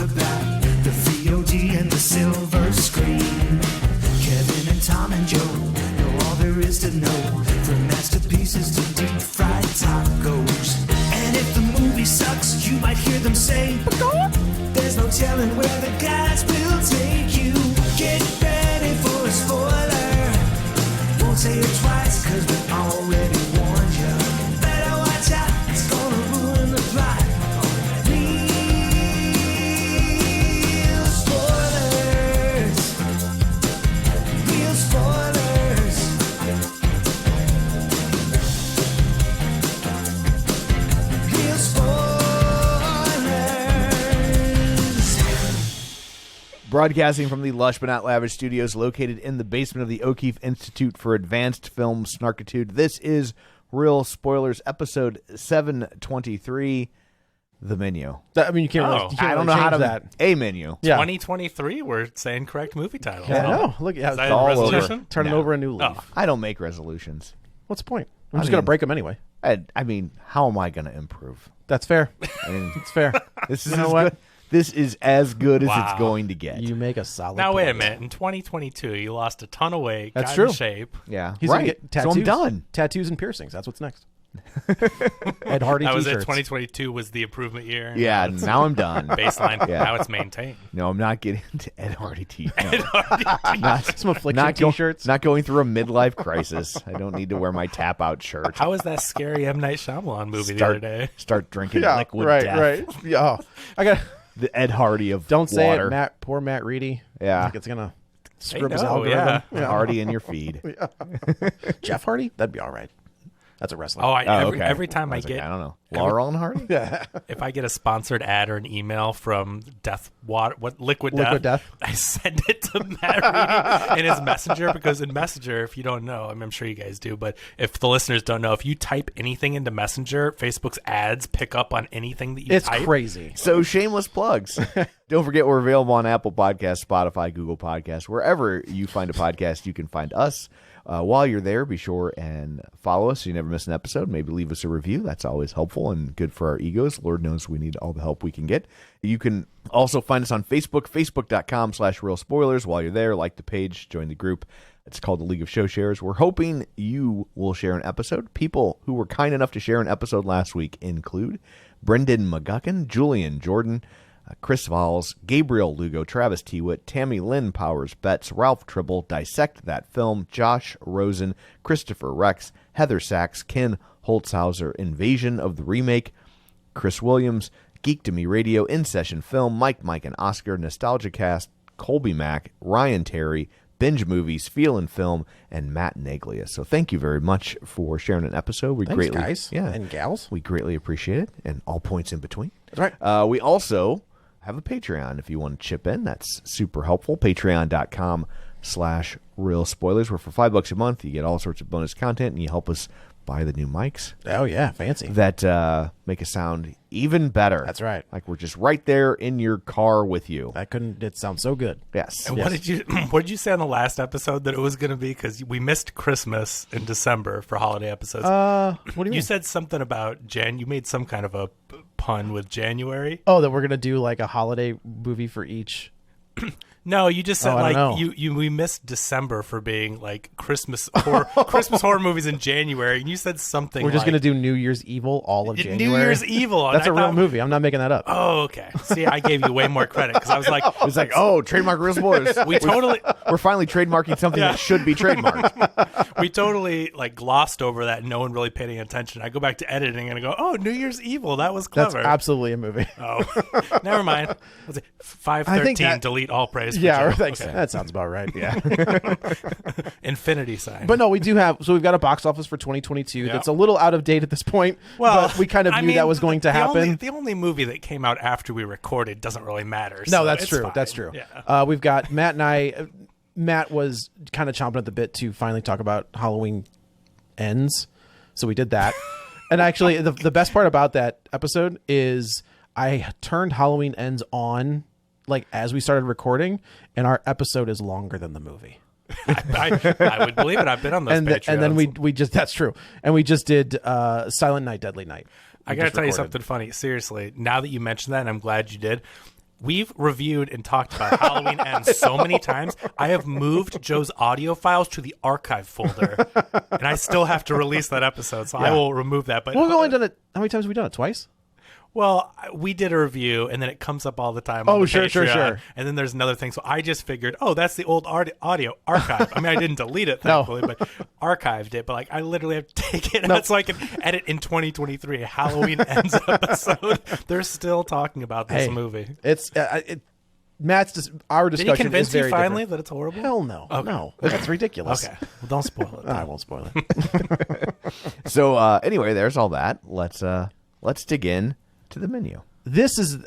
talk about the VOD and the silver screen. Kevin and Tom and Joe know all there is to know, from masterpieces to deep fried tacos. And if the movie sucks, you might hear them say, there's no telling where the guys will take you. Get ready for a spoiler. Won't say it twice, cause we already warned you. Better watch out, it's gonna ruin the plot. Real spoilers. Real spoilers. Real spoilers. Broadcasting from the lush but not lavish studios located in the basement of the O'Keefe Institute for Advanced Film Snarkitude, this is Real Spoilers, episode 723, The Menu. I mean, you can't really, I don't know how to that. A menu. Yeah. 2023, we're saying correct movie titles. Yeah, no, look, Is that it's a all resolution? turning over a new leaf. Oh. I don't make resolutions. What's the point? I'm just going to break them anyway. I mean, how am I going to improve? That's fair. I mean, It's fair. this is You know as what? good. This is as good as Wow. it's going to get. You make a solid Now, wait a point. minute. In 2022, you lost a ton of weight, That's got true. in shape. Yeah, He's gonna right. get tattoos. So I'm done. Tattoos and piercings. That's what's next. Ed Hardy That was it. t-shirts. 2022 was the improvement year. Yeah, Now it's now I'm done. baseline. Yeah. Now it's maintained. No, I'm not getting into Ed Hardy t-shirts. Some affliction t-shirts. Not going through a midlife crisis. I don't need to wear my tap out shirt. How was that scary M. Night Shyamalan movie the other day? Start drinking Yeah, liquid right, death. right. Yeah, I got. The Ed Hardy of Don't say water. it, Matt. Poor Matt Reedy. Yeah. I think it's gonna screw up his know, algorithm. yeah. Hardy in your feed. Jeff Hardy, that'd be all right. That's a wrestler. Oh, Okay. every time I was like, get, I don't know. Laurel and Hardy? if I get a sponsored ad or an email from Death Water, Liquid Liquid Death? I send it to Matt Reedy in his Messenger, because in Messenger, if you don't know, I mean, I'm sure you guys do, but if the listeners don't know, if you type anything into Messenger, Facebook's ads pick up on anything that you It's type. crazy. So shameless plugs. Don't forget we're available on Apple Podcasts, Spotify, Google Podcasts. Wherever you find a podcast, you can find us. While you're there, be sure and follow us so you never miss an episode. Maybe leave us a review. That's always helpful and good for our egos. Lord knows we need all the help we can get. You can also find us on Facebook, facebook.com/Real Spoilers. While you're there, like the page, join the group. It's called the League of Show Sharers. We're hoping you will share an episode. People who were kind enough to share an episode last week include Brendan McGuckin, Julian Jordan, Chris Valls, Gabriel Lugo, Travis Tewitt, Tammy Lynn Powers Betts, Ralph Tribble, Dissect That Film, Josh Rosen, Christopher Rex, Heather Sachs, Ken Holtzhauser, Invasion of the Remake, Chris Williams, Geek to Me Radio, In Session Film, Mike and Oscar, Nostalgia Cast, Colby Mack, Ryan Terry, Binge Movies, Feel and Film, and Matt Naglia. So thank you very much for sharing an episode. We Thanks, greatly, guys and gals. we greatly appreciate it, and all points in between. That's right. We also have a Patreon if you want to chip in. That's super helpful. Patreon.com/Real Spoilers, where for $5 a month you get all sorts of bonus content and you help us buy the new mics Oh yeah, fancy. that make us sound even better. That's right. Like we're just right there in your car with you. It sounds so good. Yes. And what did you say on the last episode that it was going to be? Because we missed Christmas in December for holiday episodes. What do you You mean? said something about you made some kind of a pun with January. Oh, that we're gonna do like a holiday movie for each. No, you just said I don't like know. we missed December for being like Christmas horror movies in January, and you said something. We're just like, gonna do New Year's Evil all of January. New Year's Evil. and That's I a real thought- movie. I'm not making that up. Oh, okay. See, I gave you way more credit because I was like, It's like, oh, trademark Real Spoilers. We're finally trademarking something that should be trademarked. we totally like glossed over that. No one really paid any attention. I go back to editing and I go, oh, New Year's Evil. That was That's clever. absolutely a movie. Oh, never mind. Was it I think 513? that- Delete all praise. For Yeah, Joe. thanks. Okay. That sounds about right. Yeah. Infinity sign. But no, we do have. So we've got a box office for 2022 Yeah. that's a little out of date at this point. But we kind of knew that was going to happen. The only movie that came out after we recorded doesn't really matter. No, so that's it's true. fine. That's true. Yeah. We've got Matt and I. Matt was kind of chomping at the bit to finally talk about Halloween Ends, so we did that. And actually, the best part about that episode is I turned Halloween Ends on like as we started recording, and our episode is longer than the movie. I would believe it. I've been on those And Patreons. then we just that's true, and we just did Silent Night, Deadly Night. I got to tell you something funny. Seriously, now that you mentioned that, and I'm glad you did, We've reviewed and talked about Halloween Ends so many times. I have moved Joe's audio files to the archive folder, and I still have to release that episode, so I will remove that. But Well, we've only done it. How many times have we done it? Twice? well, we did a review, and then it comes up all the time. Oh, on the sure. Patreon, And then there's another thing. So I just figured, that's the old audio archive. I mean, I didn't delete it, thankfully, but archived it. But like, I literally have to take it out so I can edit in 2023 a Halloween Ends episode. They're still talking about this movie. It's Matt's our discussion. Did he convince is very you finally different. that it's horrible? Hell no, no, that's ridiculous. Okay, well, don't spoil it. I won't spoil it. So anyway, there's all that. Let's dig in to the menu. This is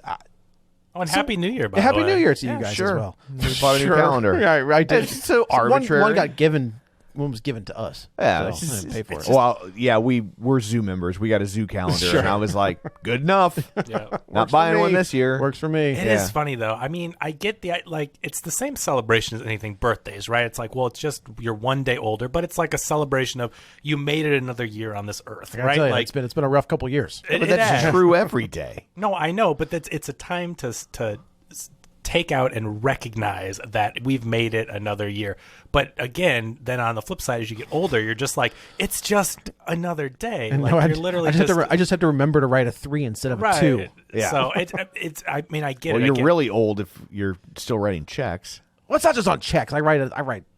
And Happy New Year, by the Happy way. New Year to you Yeah, guys sure. as well. We bought a new calendar. Yeah, I did. It's so arbitrary. One got given. One was given to us. Yeah, so I didn't pay for it. Well, yeah, we're zoo members. We got a zoo calendar, and I was like, good enough. Yeah. Not buying one this year. Works for me. It is funny though. I mean, I get it's the same celebration as anything birthdays, right? It's like, well, it's just you're one day older, but it's like a celebration of you made it another year on this earth, I gotta right? tell you, Like it's been a rough couple years. But that's true every day. No, I know, but it's a time to take out and recognize that we've made it another year. But again, then on the flip side, as you get older, you're just like, it's just another day. And Like no, you're literally I just have to remember to write a 3 instead of a 2. Yeah. So it's. I mean, I get Well, it. you're really old if you're still writing checks. Well, it's not just on checks. I write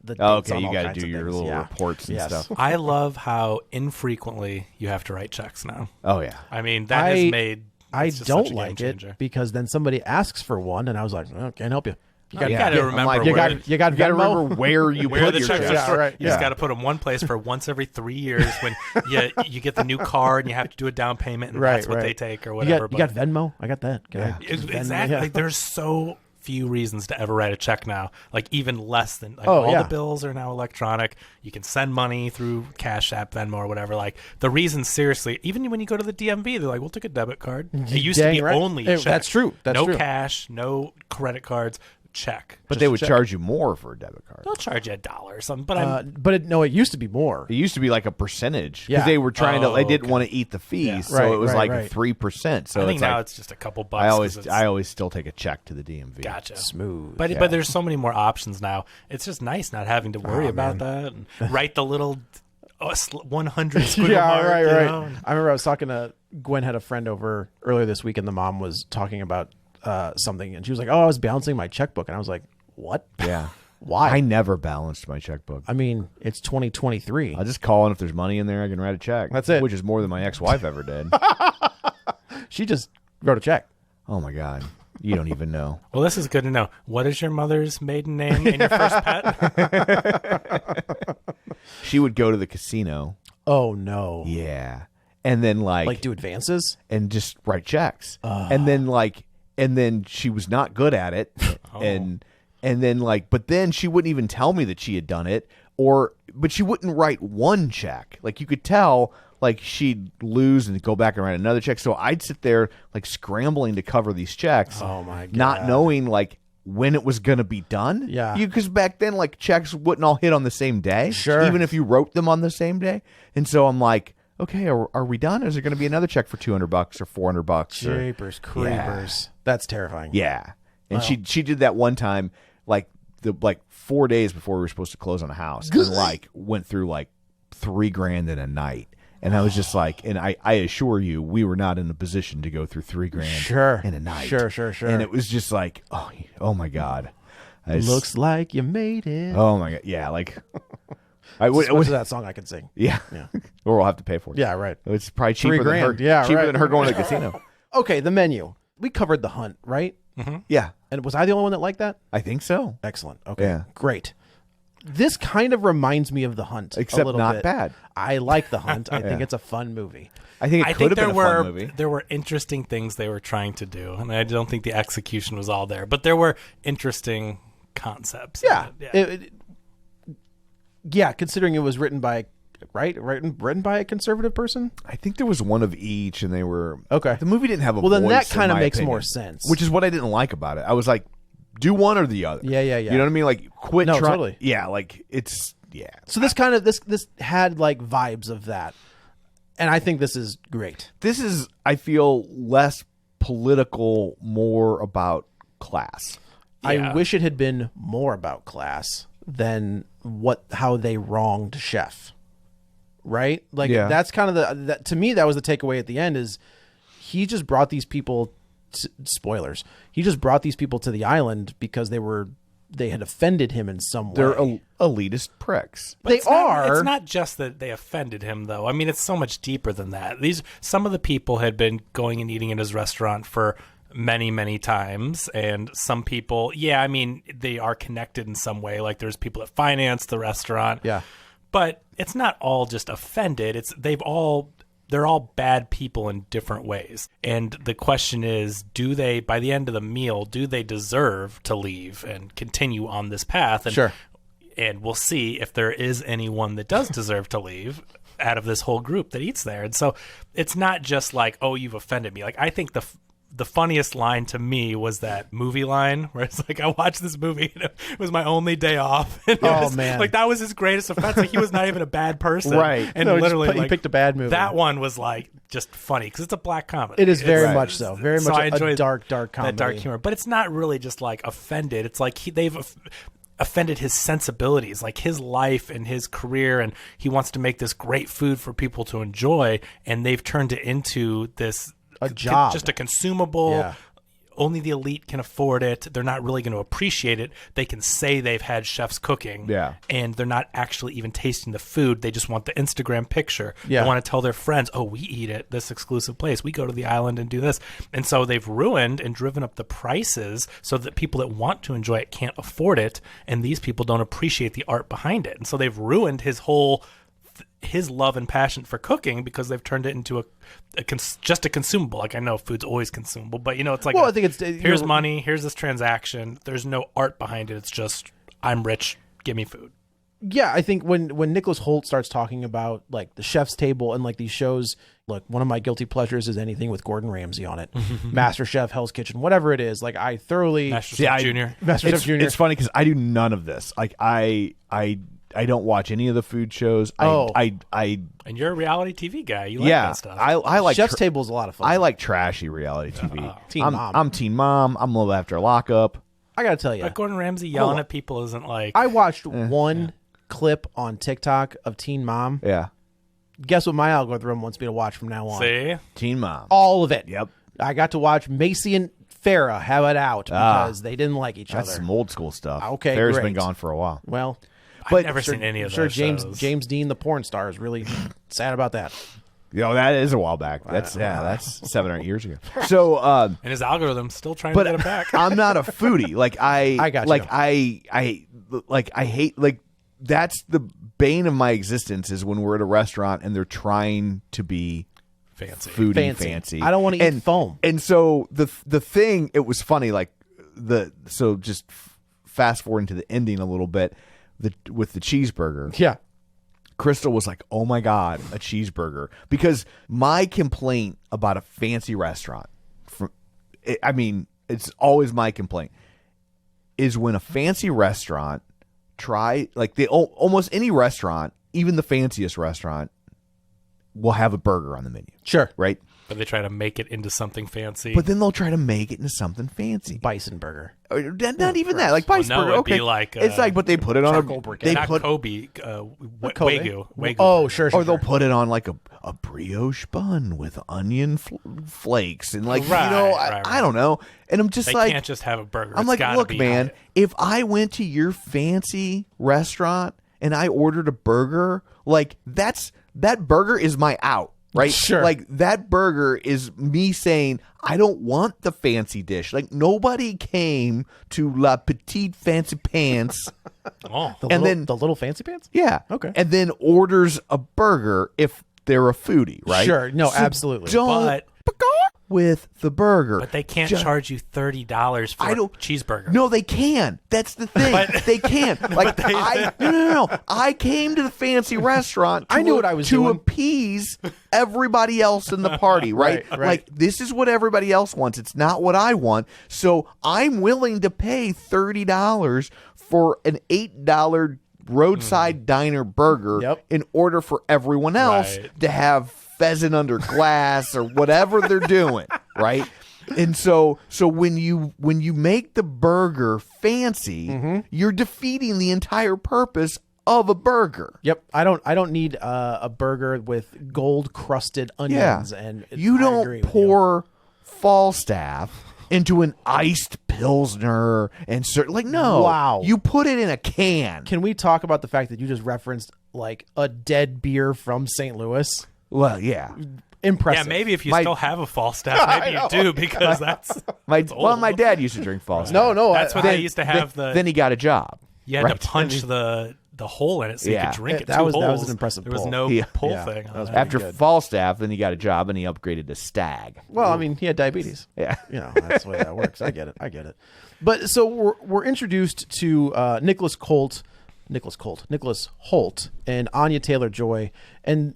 the dates Okay, on you all got to kinds do of your things. little Yeah. reports and Yes. stuff. I love how infrequently you have to write checks now. Oh yeah. I mean, that has made. I it's just don't such a game like it changer. because then somebody asks for one, and I was like, oh, can't help you. You got to remember like, You where got you got You got to Venmo? remember where you where put the your checks checks. are Yeah, stored. right, You just yeah. got to put them one place for once every 3 years when you get the new car and you have to do a down payment and that's what they take or whatever. You got Venmo? I got that. Exactly. Yeah. Like, there's so few reasons to ever write a check now. Like even less than Oh, all yeah. the bills are now electronic. You can send money through Cash App, Venmo, or whatever. Like the reason, seriously, even when you go to the DMV, they're like, "We'll take a debit card." It used to Dang be right. only Hey, check. that's true. That's no true. cash, no credit cards. Check. But Just they would check. charge you more for a debit card. They'll charge you $1 or something. But It used to be more. It used to be like a percentage because Yeah. they were trying to. They Oh, didn't okay. want to eat the fees, Yeah. so Right, it was right, like right. 3%. So I think it's now like it's just a couple bucks. 'cause I always still take a check to the DMV. Gotcha. Smooth. But there's so many more options now. It's just nice not having to worry about that and write the little 100 squiggle Yeah, mark, right. you know? I remember I was talking to Gwen, had a friend over earlier this week, and the mom was talking about something, and she was like, "Oh, I was balancing my checkbook," and I was like, "What? Yeah. Why?" I never balanced my checkbook. I mean, it's 2023. I'll just call, and if there's money in there, I can write a check. That's it. Which is more than my ex-wife ever did. She just wrote a check. Oh my God. You don't even know. Well, this is good to know. What is your mother's maiden name and your first pet? She would go to the casino. Oh no! Yeah. And then Like do advances? and just write checks. And then she was not good at it. And then but then she wouldn't even tell me that she had done it but she wouldn't write one check. Like you could tell she'd lose and go back and write another check. So I'd sit there scrambling to cover these checks. Oh my God. Not knowing when it was going to be done. Yeah. Because back then checks wouldn't all hit on the same day. Sure. Even if you wrote them on the same day. And so I'm like, okay, are we done? Is there going to be another check for $200 or $400? Jeepers creepers. That's terrifying. Yeah. And she did that one time, 4 days before we were supposed to close on a house, and went through $3,000 in a night. And I was just and I assure you, we were not in a position to go through $3,000 Sure. in a night. Sure. And it was just oh my God. Looks like you made it. Oh my God. Yeah. What's that song I can sing? Yeah. Yeah. Or we'll have to pay for it. Yeah, right. It's probably cheaper than her. $3,000. Yeah, cheaper right. than her going to the casino. Okay, the menu. We covered The Hunt, right? Yeah. And was I the only one that liked that? I think so. Excellent. Okay. Yeah. Great. This kind of reminds me of The Hunt. Except a little not bit. bad. I like The Hunt. I think Yeah. it's a fun movie. I think I it could think have been there a fun were movie. there were interesting things they were trying to do, and I don't think the execution was all there. But there were interesting concepts. Yeah. Yeah. Yeah, considering it was written by written by a conservative person. I think there was one of each, and they were Okay. The movie didn't have a Well, then voice, that in kinda my makes opinion, more sense. which is what I didn't like about it. I was like, do one or the other. Yeah. You know what I mean? Quit. No, trying. totally. Yeah, it's So this kind of this had vibes of that. And I think this is great. This is, I feel, less political, more about class. I wish it had been more about class than how they wronged Chef. Right? Like that's kind of that to me, that was the takeaway at the end is he just brought these people spoilers. He just brought these people to the island because they had offended him in some way. They're elitist pricks. They are. It's not just that they offended him, though. I mean, it's so much deeper than that. Some of the people had been going and eating at his restaurant for many, many times, and some people, I mean, they are connected in some way. Like there's people that finance the restaurant. Yeah. But it's not all just offended. They're all bad people in different ways. And the question is, by the end of the meal, do they deserve to leave and continue on this path? And, sure. And we'll see if there is anyone that does deserve to leave out of this whole group that eats there. And so it's not just like, oh, you've offended me. Like, I think the funniest line to me was that movie line where it's like, I watched this movie and it was my only day off. And man. Like, that was his greatest offense. Like, he was not even a bad person. Right. And No, literally, he picked a bad movie. That one was like just funny because it's a black comedy. It is very much so. Very so much I enjoy a dark comedy. That dark humor. But it's not really just like offended. It's like they've offended his sensibilities, like his life and his career, and he wants to make this great food for people to enjoy, and they've turned it into this job, just a consumable. Yeah. Only the elite can afford it. They're not really going to appreciate it. They can say they've had chefs cooking, and they're not actually even tasting the food. They just want the Instagram picture. Yeah. They want to tell their friends, oh, we eat at this exclusive place. We go to the island and do this. And so they've ruined and driven up the prices so that people that want to enjoy it can't afford it, and these people don't appreciate the art behind it. And so they've ruined his love and passion for cooking because they've turned it into just a consumable. Like, I know food's always consumable, but it's like, I think it's here's money, here's this transaction. There's no art behind it. It's just, I'm rich, give me food. Yeah, I think when Nicholas Hoult starts talking about like the chef's table and like these shows, look, one of my guilty pleasures is anything with Gordon Ramsay on it, Master Chef, Hell's Kitchen, whatever it is. Like I thoroughly Master Chef Junior. It's funny because I do none of this. Like I don't watch any of the food shows. And you're a reality TV guy. You like that stuff. I like Chef's Table is a lot of fun. I like trashy reality TV. Teen Mom. I'm Teen Mom. I'm a little after lockup. I gotta tell you, But Gordon Ramsay yelling at people isn't like. I watched one clip on TikTok of Teen Mom. Yeah. Guess what my algorithm wants me to watch from now on? See? Teen Mom. All of it. Yep. I got to watch Macy and Farrah have it out because they didn't like each That's other. some old school stuff. Okay, Farrah's great. been gone for a while. Well, I've never seen any of those James shows. James Dean, the porn star, is really sad about that. That is a while back. That's 7 or 8 years ago. So, and his algorithm's still trying to get him back. I'm not a foodie. Like I got you. Like I hate that's the bane of my existence is when we're at a restaurant and they're trying to be fancy. fancy. I don't want to eat foam. And so the thing, it was funny. So just fast forwarding to the ending a little bit, with the cheeseburger. Yeah. Crystal was like, oh my God, a cheeseburger. Because my complaint about a fancy restaurant, it's always my complaint, is when a fancy restaurant almost any restaurant, even the fanciest restaurant, will have a burger on the menu. Sure. Right? But they try to make it into something fancy. But then they'll try to make it into something fancy. Bison burger. Not even that. Like bison burger. it'd okay. be like, it's like, but they put it on charcoal briquette. not Kobe, Wagyu. Oh, sure. Or they'll put it on like a brioche bun with onion flakes and I don't know. And I'm just they can't just have a burger. I'm It's like, look, man, if I went to your fancy restaurant and I ordered a burger, like that burger is my out. Right? Sure. Like that burger is me saying, I don't want the fancy dish. Like nobody came to La Petite Fancy Pants. The little fancy pants? Yeah. Okay. And then orders a burger if they're a foodie, right? Sure. No, absolutely. Don't with the burger. But they can't charge you $30 for a cheeseburger. No, they can. That's the thing. They can. Like no. I came to the fancy restaurant. I knew what I was to doing. appease everybody else in the party, right? Right. Like this is what everybody else wants. It's not what I want. So I'm willing to pay $30 for an $8 roadside diner burger in order for everyone else to have pheasant under glass or whatever they're doing, right? And so when you make the burger fancy, you're defeating the entire purpose of a burger. Yep. I don't need a burger with gold crusted onions and you I don't agree with pour Falstaff into an iced Pilsner and no. Wow. You put it in a can. Can we talk about the fact that you just referenced like a dead beer from St. Louis? Well, yeah. Impressive. Yeah, maybe if you still have a Falstaff, maybe you do, because that's My old. dad used to drink Falstaff. No. That's what they used to have. Then he got a job. You had to punch the hole in it so you Yeah. could drink it. That Two was holes. an impressive There was pull. no Yeah. pull Yeah. thing. That was on After good. Falstaff, then he got a job and he upgraded to Stag. Well, I mean, he had diabetes. Yeah. You know, that's the way that works. I get it. But so we're introduced to Nicholas Hoult and Anya Taylor-Joy, and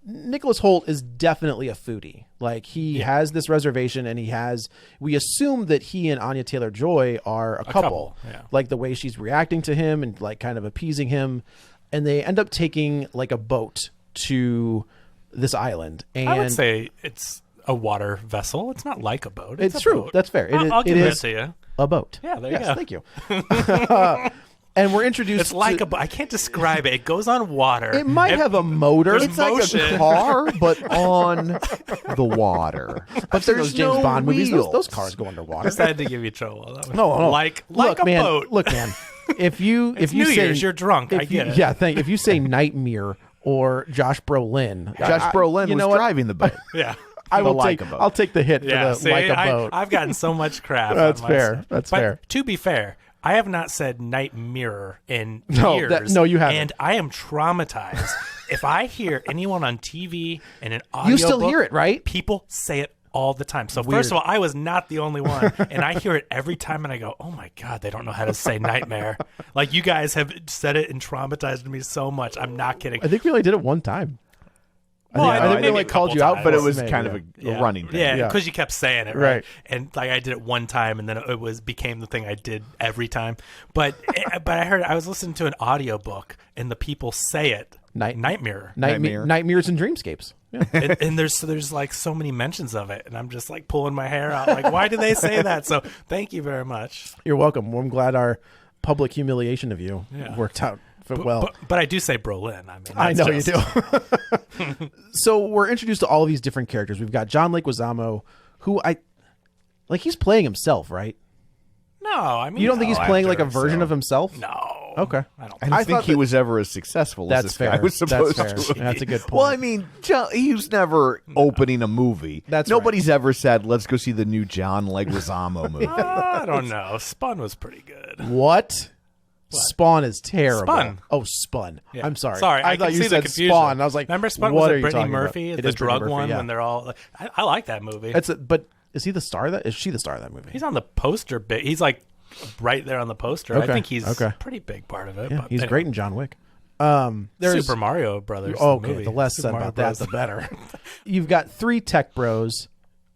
Nicholas Hoult is definitely a foodie. Like he has this reservation, and we assume that he and Anya Taylor-Joy are a couple. yeah. Like the way she's reacting to him and like kind of appeasing him, and they end up taking like a boat to this island. And I would say it's a water vessel. It's not like a boat. it's a true. boat. That's fair. I'll give it it is to you. a boat. Yeah, there you Yes, go. Thank you. And we're introduced. It's like to, a boat. I can't describe it. It goes on water. It might have a motor. There's It's Like a motion. car, but on the water. But those there's James no Bond movies. wheels. Those cars go underwater. Just had to give you trouble. That was No. Like look, a man, boat. Look, man. If you New say Year's, you're drunk. I if you- get it. Yeah, if you say Nightmare or Josh Brolin, Josh Brolin you know was what? driving the boat. Yeah. I will like take. a boat. I'll take the hit for Yeah, the see, like a boat. I've gotten so much crap. That's on my fair. stuff. That's But fair. To be fair, I have not said night mirror in No, years. no, you haven't. And I am traumatized. If I hear anyone on TV and an audio, You still hear it, right? People say it all the time. So Weird. first of all, I was not the only one, and I hear it every time, and I go, "Oh my god, they don't know how to say nightmare." Like you guys have said it and traumatized me so much. I'm not kidding. I think we only did it one time. Well, I think we maybe like a called couple you out, times. But it was Maybe, kind of a running thing. Yeah, Yeah. because you kept saying it, Right. right? And like I did it one time, and then it became the thing I did every time. But I was listening to an audiobook, and the people say it nightmare. Nightmares and dreamscapes. Yeah. And there's like so many mentions of it, and I'm just like pulling my hair out. Like, why do they say that? So thank you very much. You're welcome. Well, I'm glad our public humiliation of you worked out well. But I do say Brolin. I mean, I know that's you do. So we're introduced to all of these different characters. We've got John Leguizamo, who he's playing himself, right? No, I mean, You don't think he's playing like a sure version so. of himself? No. Okay. I don't. I don't I think thought he that- was ever as successful as That's this guy fair. was supposed That's fair. to. That's a good point. Well, I mean, he was never opening a movie. That's Nobody's ever said, "Let's go see the new John Leguizamo movie." I don't know. Spun was pretty good. What? Spawn is terrible. Spun. Oh, Spun. Yeah. I'm sorry. Sorry, I thought can you see the said confusion. Spawn. I was like, remember Spun? what Was are it you Brittany talking about? Murphy? It The is Brittany drug Murphy, one yeah. when they're all. I like that movie. But is he the star of that? Is she the star of that movie? He's on the poster bit. He's like right there on the poster. Okay, I think he's okay. a pretty big part of it. Yeah, but he's anyway. great in John Wick. There's Super Mario Brothers. okay. movie. The less Super said Mario about that, Bros. the better. You've got 3 tech bros,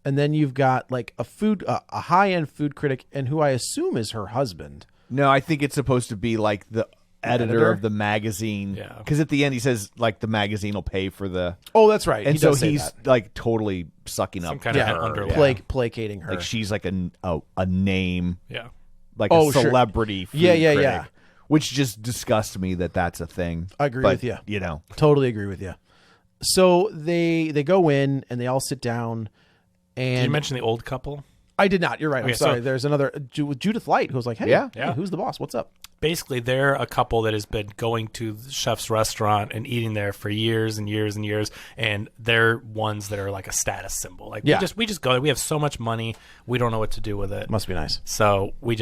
and then you've got like a high end food critic, and who I assume is her husband. No, I think it's supposed to be like the editor editor? of the magazine. Yeah. Because at the end he says like the magazine will pay for the. Oh, that's right. And He so does say he's that. like totally sucking Some up kind to of yeah, her. underling. placating her. Like she's like a name, Yeah. like Oh, a sure. celebrity. Food Yeah, critic, yeah. Which just disgusts me that that's a thing. I agree But, with you. You know, Totally agree with you. So they go in and they all sit down. And Did you mention the old couple? I did not. You're right. I'm Okay, sorry. so- There's another Judith Light who's like, hey, Yeah. hey, who's the boss? What's up? Basically, they're a couple that has been going to the chef's restaurant and eating there for years and years and years, and they're ones that are like a status symbol. Like Yeah. we just go there. We have so much money, we don't know what to do with it. Must be nice. So we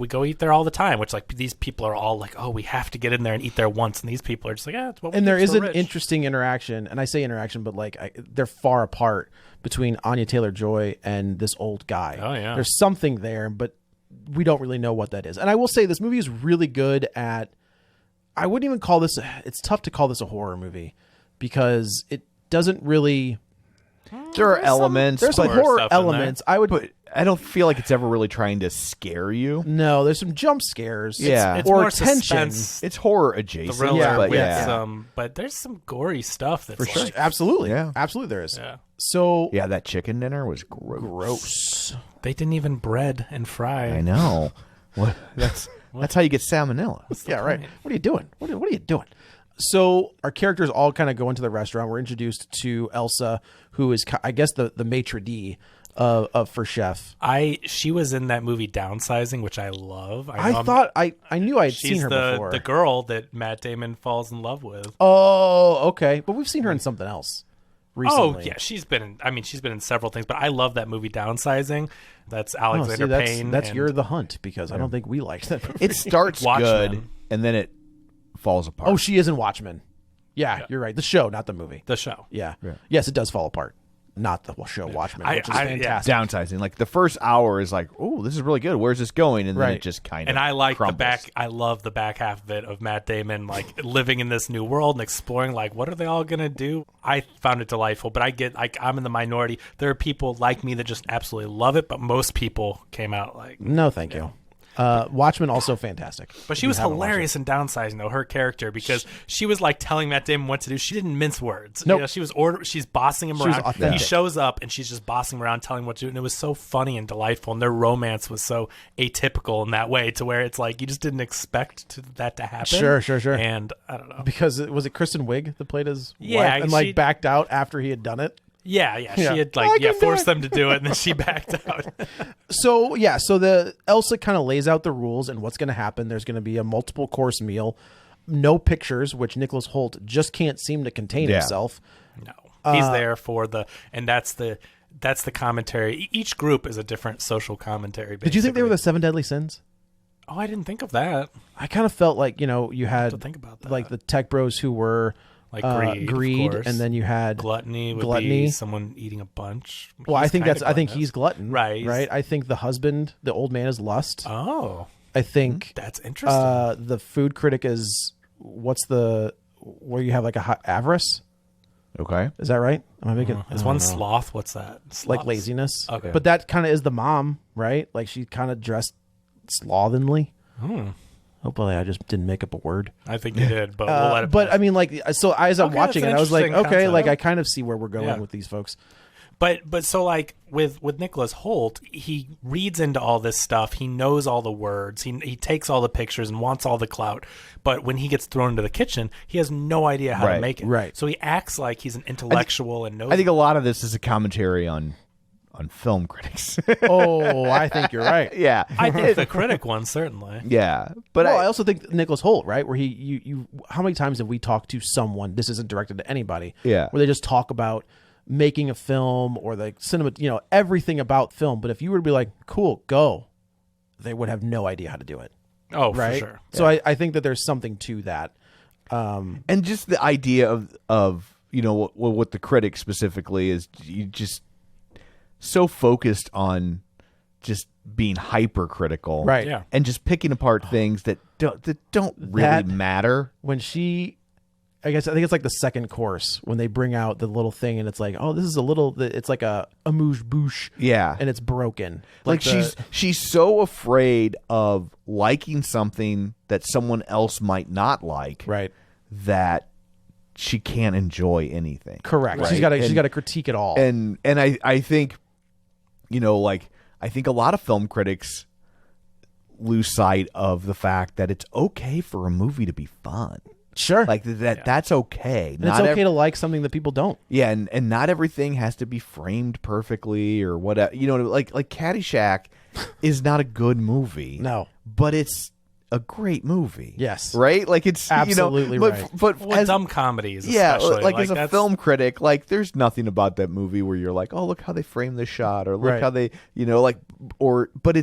go eat there all the time. Which like these people are all like, oh, we have to get in there and eat there once, and these people are just like, it's what we And there do, is so an rich. interesting interaction, and I say interaction, but like they're far apart between Anya Taylor-Joy and this old guy. Oh, yeah. There's something there, but we don't really know what that is. And I will say this movie is really good at, I wouldn't even call this, it's tough to call this a horror movie because it doesn't really, There are elements. There's some but, horror stuff in there. elements. I would. but I don't feel like it's ever really trying to scare you. No, there's some jump scares. Yeah. It's or more tension. suspense, It's horror adjacent. thriller Yeah, but with yeah. some, but there's some gory stuff that's sure. like, Absolutely. Yeah. Absolutely, there is. yeah. So Yeah, that chicken dinner was gross. gross. They didn't even bread and fry. I know. What? That's how you get salmonella. Yeah, right. What are you doing? What are you doing? So our characters all kind of go into the restaurant. We're introduced to Elsa, who is, I guess, the maitre d' of for chef. She was in that movie Downsizing, which I love. I knew I had she's seen her before. the girl that Matt Damon falls in love with. Oh, okay. But we've seen her in something else recently. Oh yeah, she's been in several things, but I love that movie Downsizing. That's Alexander Payne. That's and You're the Hunt, because I don't think we liked that movie. It starts Watchmen. good and then it falls apart. Oh, she is in Watchmen. Yeah, you're right. The show, not the movie. the show. Yeah. Yes, it does fall apart. Not the show Watchmen, which is fantastic. Downsizing. Like the first hour is like, oh, this is really good. Where's this going? And then Right. it just kind of And I like crumbles. the back. I love the back half of it of Matt Damon, like living in this new world and exploring. Like, what are they all gonna do? I found it delightful, but I get like I'm in the minority. There are people like me that just absolutely love it, but most people came out like. No, thank you. Watchmen also fantastic. But she was hilarious in Downsizing, though, her character, because she was like telling Matt Damon what to do. She didn't mince words. Nope. You know, she's bossing him She was around. authentic. He shows up and she's just bossing him around, telling him what to do. And it was so funny and delightful. And their romance was so atypical in that way, to where it's like you just didn't expect that to happen. Sure. And I don't know. Because was it Kristen Wiig that played his Yeah, wife and like she- backed out after he had done it? Yeah. Yeah. She had I can do forced it. them to do it, and then she backed out. So the Elsa kind of lays out the rules and what's going to happen. There's going to be a multiple course meal, no pictures, which Nicholas Hoult just can't seem to contain himself. No, he's there for and that's the commentary. Each group is a different social commentary. Did you think they were basically. the 7 deadly sins? Oh, I didn't think of that. I kind of felt like, you had to think about that. like the tech bros who were Like greed, of course. and then you had Gluttony would be someone eating a bunch. Well, He's I think kinda he's glutton, Right. Right. I think the husband, the old man, is lust. Oh, I think that's interesting. the food critic is where you have like a avarice. Okay. Is that right? Am I making? Is one sloth? What's that? Like Sloths. laziness. Okay. But that kind of is the mom, right? Like she kind of dressed slovenly. Hopefully, I just didn't make up a word. I think you did, but we'll let it But pass. I mean, like, so as I'm Okay, watching it, that's an I was like, interesting okay, concept. like I kind of see where we're going Yeah. with these folks. But so like with Nicholas Hoult, he reads into all this stuff. He knows all the words. He takes all the pictures and wants all the clout. But when he gets thrown into the kitchen, he has no idea how to Right, make it. right. So he acts like he's an intellectual and knows. I think a lot of this is a commentary on film critics. Oh, I think you're right. yeah. I think the critic one certainly. Yeah. But Well, I also think Nicholas Hoult, right? Where you how many times have we talked to someone? This isn't directed to anybody. Yeah. Where they just talk about making a film or the cinema, everything about film. But if you were to be like, "Cool, go," they would have no idea how to do it, Oh, right? for sure. So I think that there's something to that. and just the idea of what the critic specifically is, you just so focused on just being hypercritical, Right. Yeah. and just picking apart things that don't really That- matter. When I think it's like the second course when they bring out the little thing and it's like, oh, this is it's like a amuse bouche. Yeah. And it's broken. Like she's so afraid of liking something that someone else might not like, right. that she can't enjoy anything. Correct. Right? She's got And- to critique it all. And I think, I think a lot of film critics lose sight of the fact that it's okay for a movie to be fun. Sure. Like that's okay. and it's okay to like something that people don't. Yeah, and not everything has to be framed perfectly or whatever. Like Caddyshack is not a good movie. No. But it's a great movie. Yes. Right? Like it's Absolutely but, right. But Well, as, dumb comedies, yeah, especially. like as a that's- film critic, like there's nothing about that movie where you're like, oh, look how they framed this shot, or look Right. how they, but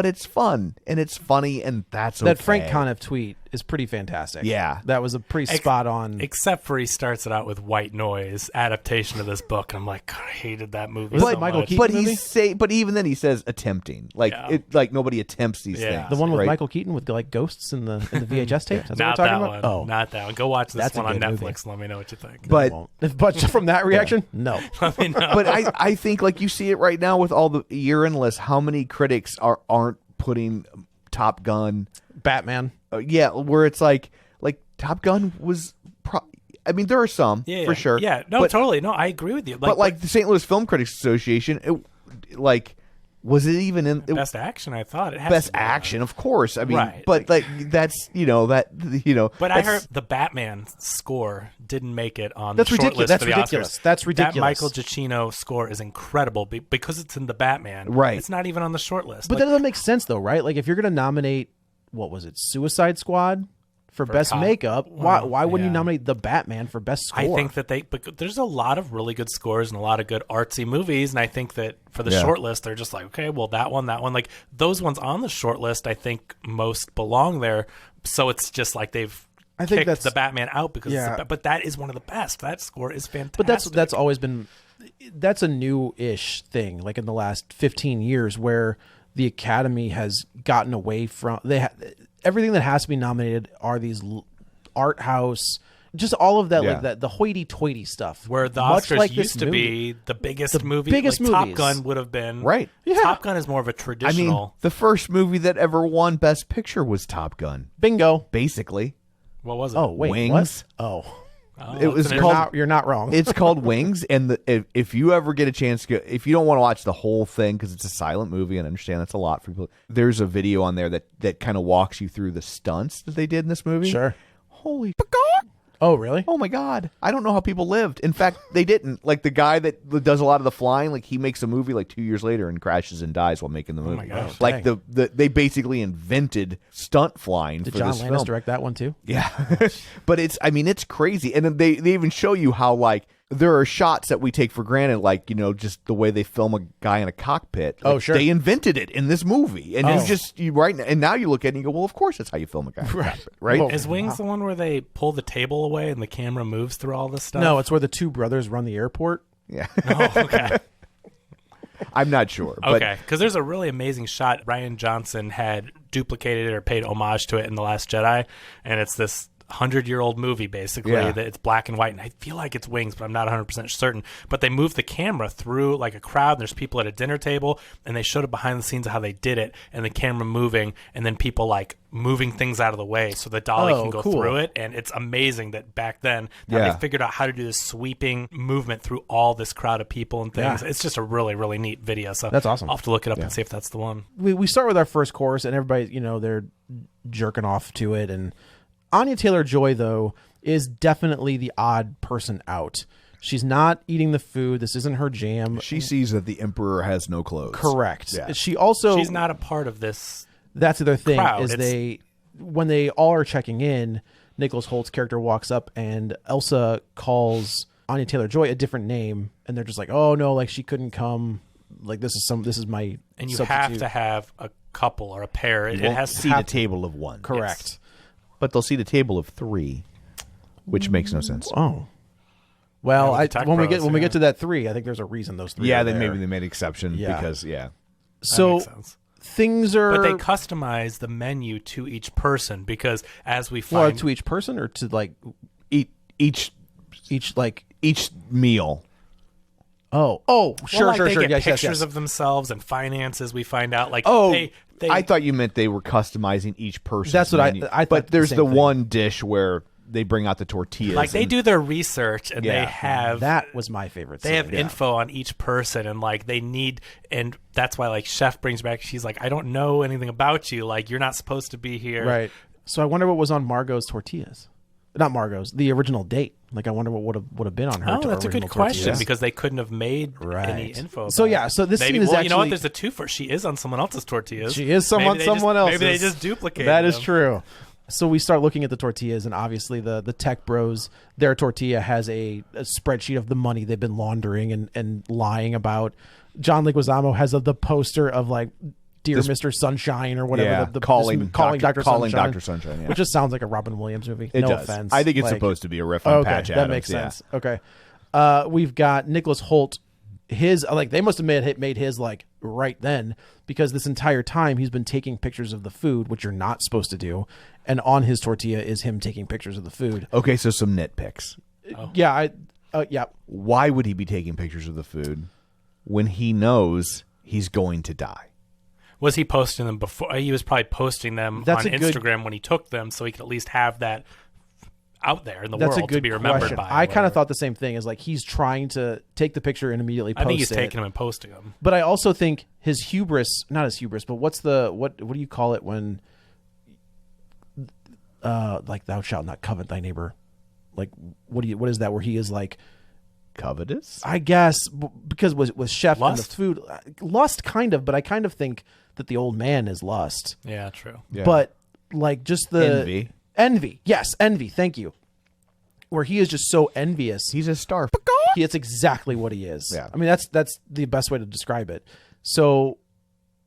it's fun and it's funny and that's That okay. Frank Conniff tweet is pretty fantastic. Yeah. That was a pretty spot on. Except for he starts it out with White Noise, adaptation of this book, and I'm like, God, I hated that movie Was so it Michael much. Keaton? But movie? but even then he says attempting. Like like nobody attempts these things. The one with right? Michael Keaton with like ghosts in the VHS tape. That's what Not we're talking that about. one. Oh, Not that one. Go watch this That's a one on good Netflix. movie. Let me know what you think. But but from that reaction, no. Let me know. but I think like you see it right now with all the year-end lists, how many critics aren't putting Top Gun, Batman. where it's like Top Gun was. I mean, there are some for sure. Yeah, no, but, totally. No, I agree with you. but like the St. Louis Film Critics Association, was it even in best action? I thought it has best to be action? Of course. I mean, Right. but like that's But I that's- heard the Batman score didn't make it on That's the short ridiculous. list That's for the ridiculous. Oscars. That's ridiculous. That Michael Giacchino score is incredible because it's in the Batman. Right. It's not even on the short list. But that doesn't make sense though, right? Like if you're going to nominate, what was it, Suicide Squad for best top- makeup? Why wouldn't you yeah. nominate the Batman for best score? I think that but there's a lot of really good scores and a lot of good artsy movies, and I think that for the Yeah. short list, they're just like, okay, well, that one, like those ones on the short list, I think most belong there. So it's just like they've think kicked that's- the Batman out because, Yeah. but that is one of the best. That score is fantastic. But that's always been that's a new-ish thing, like in the last 15 years, where the Academy has gotten away from everything that has to be nominated are these art house, just all of that, Yeah. like that the hoity-toity stuff. where the Much Oscars like this used to movie. be the biggest movie. biggest like Top movies. Gun would have been Right. Yeah. Top Gun is more of a I traditional. mean, the first movie that ever won Best Picture was Top Gun, Bingo. basically. what was it? Oh wait, Wings. what? Oh, It was it's an- called. you're not wrong. It's called Wings, and if you ever get a chance to go, if you don't want to watch the whole thing because it's a silent movie, and I understand that's a lot for people, there's a video on there that kind of walks you through the stunts that they did in this movie. Sure. Holy Oh really? oh my god! I don't know how people lived. In fact, they didn't. Like the guy that does a lot of the flying, like he makes a movie like 2 years later and crashes and dies while making the movie. my gosh. Like Dang. they basically invented stunt flying Did for John this Landis film. direct that one too? Yeah. But it's crazy. And then they even show you how like there are shots that we take for granted, like, just the way they film a guy in a cockpit. Oh, Like, sure. They invented it in this movie. And Oh. you right now, and now you look at it and you go, well, of course that's how you film a guy in a cockpit, right? Well, Is Wings the one where they pull the table away and the camera moves through all this stuff? No, it's where the two brothers run the airport. Yeah. Oh, okay. I'm not sure. But Okay, because there's a really amazing shot. Ryan Johnson had duplicated it or paid homage to it in The Last Jedi, and it's this 100-year-old movie, basically, Yeah. that it's black and white, and I feel like it's Wings, but I'm not 100% certain. But they moved the camera through like a crowd, and there's people at a dinner table, and they showed it behind the scenes of how they did it, and the camera moving, and then people like moving things out of the way so the dolly Oh, can go cool. through it. And it's amazing that back then that Yeah. they figured out how to do this sweeping movement through all this crowd of people and things. Yeah. It's just a really, really neat video. So That's awesome. I'll have to look it up and see if that's the one. We start with our first course, and everybody, they're jerking off to it. And Anya Taylor-Joy, though, is definitely the odd person out. She's not eating the food. This isn't her jam. she sees that the emperor has no clothes. Correct. Yeah. She also She's not a part of this. that's their thing crowd. is It's- when they all are checking in, Nicholas Holt's character walks up and Elsa calls Anya Taylor-Joy a different name, and they're just like, "Oh no, like she couldn't come. Like this is my And you substitute." have to have a couple or a pair. It Won't has to see have the table of one. Correct. But they'll see the table of three, which makes no sense. Oh. Well, Yeah, with the tech when we pros, get to that 3, I think there's a reason those 3 Yeah, are then there. maybe they made exception Yeah. because That So makes sense. things are But they customize the menu to each person because as we well, find to each person or to like each like meal. oh sure well, like they sure get yes, pictures yes. of themselves and finances. We find out like Oh, they I thought you meant they were customizing each person. That's what I thought But there's the the same thing. one dish where they bring out the tortillas. like they and- do their research and Yeah. they have that was my favorite they have scene. info on each person and like they need and that's why like Chef brings back she's like I don't know anything about you, like you're not supposed to be here. Right. So I wonder what was on Margot's tortillas. Not Margot's, the original date. Like I wonder what would have been on her. Oh, that's a good original question tortillas. because they couldn't have made any Right. info. So, about yeah, it. so this maybe, scene is well, you know what? actually- There's a twofer. She is on someone else's tortillas. She is someone Maybe they else's. Maybe they just duplicate. That is true. So we start looking at the tortillas, and obviously the tech bros, their tortilla has a spreadsheet of the money they've been laundering and lying about. John Leguizamo has the poster of like Dear Mr. Sunshine or whatever. Yeah, calling Dr. Calling Sunshine. Dr. Sunshine. Yeah. Which just sounds like a Robin Williams movie. It no does. offense. I think it's Like, supposed to be a riff on Patch Adams. that makes sense. Okay. We've got Nicholas Hoult. His they must have made his like right then, because this entire time he's been taking pictures of the food, which you're not supposed to do, and on his tortilla is him taking pictures of the food. Okay, so some nitpicks. Yeah, yeah. Why would he be taking pictures of the food when he knows he's going to die? Was he posting them before? He was probably posting them That's on a good- Instagram when he took them, so he could at least have that out there in the That's a world good to be remembered question. by. I kind of thought the same thing. Is like he's trying to take the picture and immediately post I think he's it. taking them and posting them. But I also think his hubris, not his hubris, but what do you call it when like thou shalt not covet thy neighbor? Like what is that where he is like Covetous? I guess because with chef and the Lust? food, lust kind of, but I kind of think that the old man is lust. Yeah, true. Yeah. But like just the Envy. Yes, envy. Thank you. Where he is just so envious. He's a star. It's exactly what he is. Yeah. I mean, that's the best way to describe it. So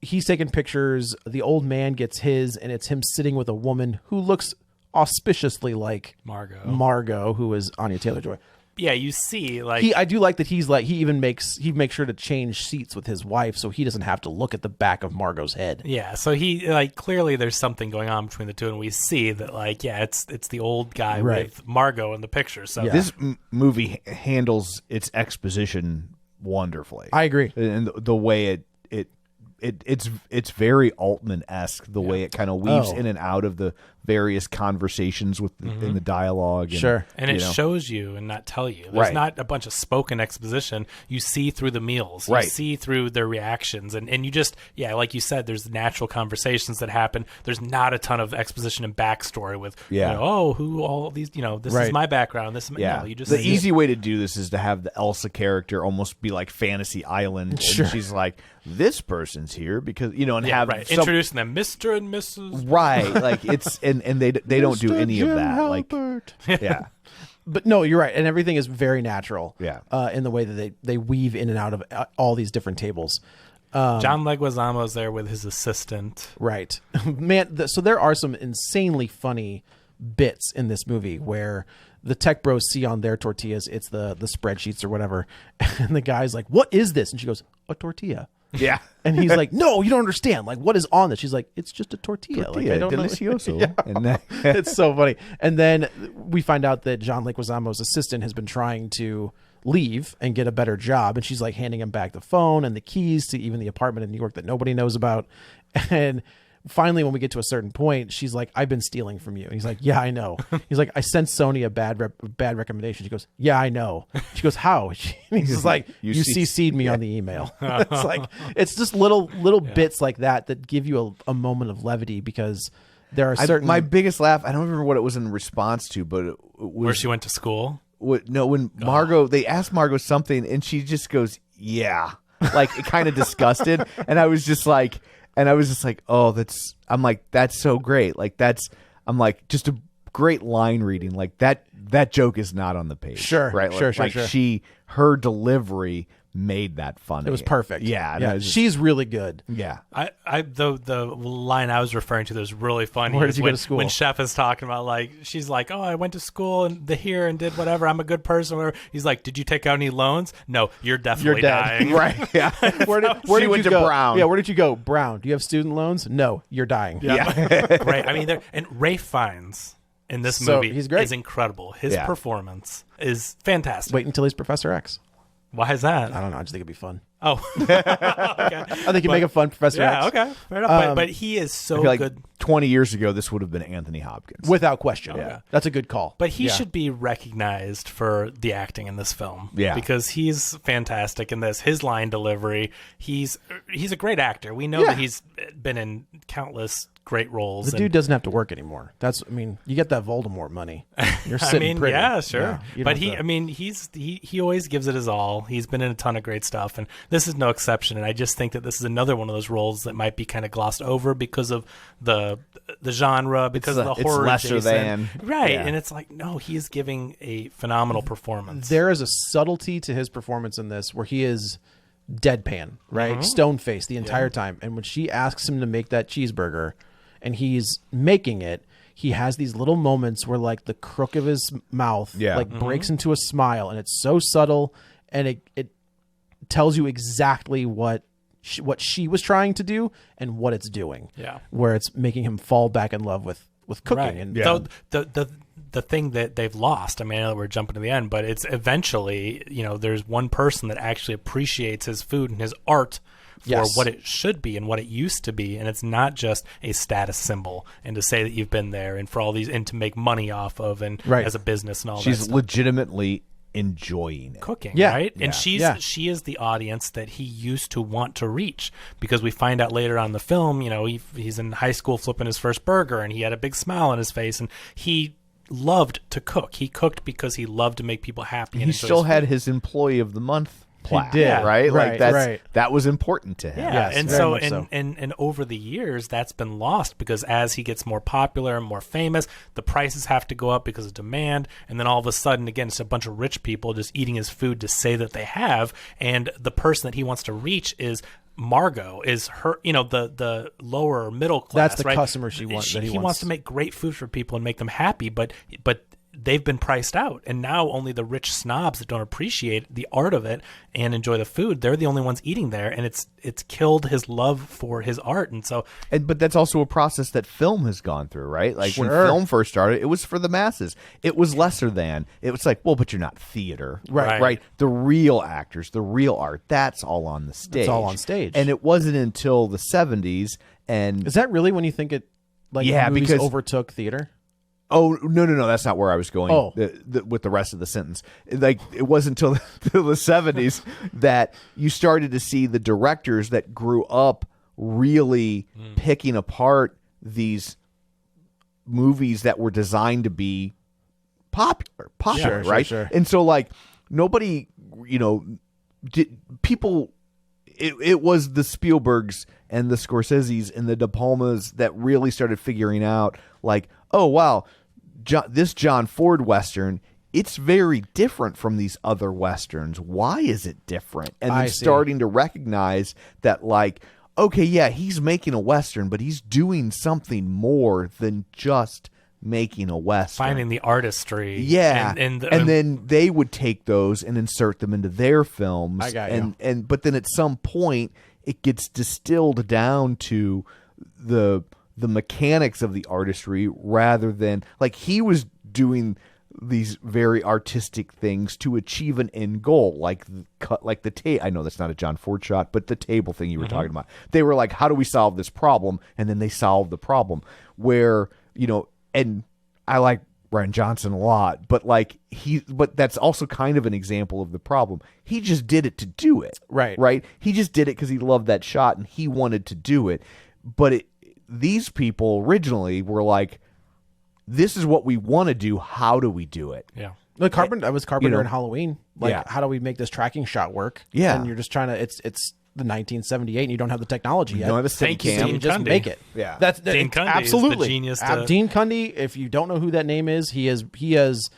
he's taking pictures. The old man gets his, and it's him sitting with a woman who looks auspiciously like Margot, who is Anya Taylor-Joy. Yeah, you see, like I do like that he makes sure to change seats with his wife so he doesn't have to look at the back of Margot's head. yeah. So he like clearly there's something going on between the two, and we see that like it's the old guy Right. with Margot in the picture. So Yeah. This movie handles its exposition wonderfully. I agree. And the way it's very Altman-esque, the way it kind of weaves in and out of the various conversations in the dialogue. And, Sure. And it you know. shows you and not tell you. There's Right. not a bunch of spoken exposition. You see through the meals. You Right. see through their reactions. And you just, like you said, there's natural conversations that happen. There's not a ton of exposition and backstory with, who all these, this Right. is my background. This is my, Yeah, no, you just the see easy way to do this is to have the Elsa character almost be like Fantasy Island, Sure. and she's like, "This person's here because and Yeah, have right. some- Introducing them, Mr. and Mrs. right, like it's and they don't do any of that, like yeah, But no, you're right, and everything is very natural. Yeah. In the way that they weave in and out of all these different tables. John Leguizamo's there with his assistant. Right, man. So there are some insanely funny bits in this movie where the tech bros see on their tortillas it's the spreadsheets or whatever, and the guy's like, "What is this?" And she goes, "A tortilla." yeah, And he's like, "No, you don't understand. Like, what is on this?" She's like, "It's just a tortilla." Like, I don't know. delicioso. Yeah. And that, It's so funny. And then we find out that John Leguizamo's assistant has been trying to leave and get a better job, and she's like handing him back the phone and the keys to even the apartment in New York that nobody knows about. And finally, when we get to a certain point, she's like, "I've been stealing from you." And he's like, "Yeah, I know." He's like, "I sent Sony a bad recommendation." She goes, "Yeah, I know." She goes, "How?" He's just like, "You CC'd me on the email." It's like, it's just little bits like that give you a moment of levity, because there are certain. my biggest laugh, I don't remember what it was in response to, but it was Where she went to school. when Margot, they asked Margot something, and she just goes, "Yeah," like kind of disgusted, and I was just like, "Oh, I'm like, that's so great." Like I'm like, just a great line reading. Like that joke is not on the page. Sure, right? sure, Like sure. her delivery made that funny. It was perfect. Yeah, and I was just- she's really good. yeah. The line I was referring to that was really funny. Where did is you go when, to school? When Chef is talking about, like, she's like, "Oh, I went to school and and did whatever. I'm a good person." Whatever. He's like, "Did you take out any loans?" "No, you're definitely dying." Right. Yeah. Where did She you went to go? Brown. Yeah, where did you go? Brown. Do you have student loans? No, you're dying. Yeah. Great. I mean, and Ralph Fiennes in this So, movie he's great. is incredible. His Yeah. performance is fantastic. Wait until he's Professor X. Why is that? I don't know. I just think it'd be fun. Oh, I think you make a fun Professor yeah, X. okay, fair enough. But he is so I feel like good. 20 years ago, this would have been Anthony Hopkins. Without question. Yeah. That's a good call. But he Yeah. should be recognized for the acting in this film. Yeah. Because he's fantastic in this. His line delivery. He's a great actor. We know Yeah. that he's been in countless great roles. The dude doesn't have to work anymore. You get that Voldemort money. You're sitting pretty. yeah, sure. you But don't have to- he always gives it his all. He's been in a ton of great stuff, and this is no exception. And I just think that this is another one of those roles that might be kind of glossed over because of the genre, because of the it's horror. lesser adjacent. than. Right. Yeah. And it's like, no, he is giving a phenomenal performance. There is a subtlety to his performance in this where he is deadpan, right? Stone face the entire time. And when she asks him to make that cheeseburger and he's making it, he has these little moments where like the crook of his mouth like breaks into a smile, and it's so subtle, and it tells you exactly what she was trying to do and what it's doing. Yeah. Where it's making him fall back in love with cooking. Right. And so the thing that they've lost, I mean, I know we're jumping to the end, but it's eventually, there's one person that actually appreciates his food and his art for what it should be and what it used to be. And it's not just a status symbol and to say that you've been there and for all these, and to make money off of, and as a business and all that stuff. She's legitimately enjoying it. Cooking, right? And she is the audience that he used to want to reach, because we find out later on in the film, he's in high school flipping his first burger and he had a big smile on his face, and he loved to cook. He cooked because he loved to make people happy. He still had his Employee of the Month plaque, right? Like that was important to him. Yeah, and so and over the years that's been lost, because as he gets more popular and more famous, the prices have to go up because of demand, and then all of a sudden, again, it's a bunch of rich people just eating his food to say that they have, and the person that he wants to reach is Margot, is her, the lower middle class. That's the customer he wants. He wants to make great food for people and make them happy, but they've been priced out, and now only the rich snobs that don't appreciate the art of it and enjoy the food, they're the only ones eating there, and it's killed his love for his art. And so, but that's also a process that film has gone through, right? Like when film first started, it was for the masses. It was lesser than. It was like, well, but you're not theater, right? The real actors, the real art, that's all on the stage. It's all on stage. And it wasn't until the 70s. And is that really when you think it? Like movies because overtook theater. Oh, no, that's not where I was going with the rest of the sentence. Like, it wasn't until the 70s that you started to see the directors that grew up really picking apart these movies that were designed to be popular, right? Sure. And so, like, nobody, it was the Spielbergs and the Scorseses and the De Palmas that really started figuring out, like, oh, wow, this John Ford Western, it's very different from these other Westerns. Why is it different? And then starting to recognize that, like, okay, yeah, he's making a Western, but he's doing something more than just making a Western. Finding the artistry. Yeah. And then they would take those and insert them into their films. I got you. But then at some point, it gets distilled down to the mechanics of the artistry, rather than, like, he was doing these very artistic things to achieve an end goal, like the table. I know that's not a John Ford shot, but the table thing you were talking about. They were like, how do we solve this problem? And then they solved the problem. Where, and I like Rian Johnson a lot, but but that's also kind of an example of the problem. He just did it to do it, right? He just did it because he loved that shot and he wanted to do it. But these people originally were like, this is what we want to do. How do we do it? Yeah. Like I was Carpenter in Halloween. Like, how do we make this tracking shot work? Yeah. And you're just trying to, it's the 1978 and you don't have the technology yet. You don't have a steady cam. You just make it. Yeah. That's Dean Cundy absolutely. Is the genius Dean Cundy, if you don't know who that name is, he has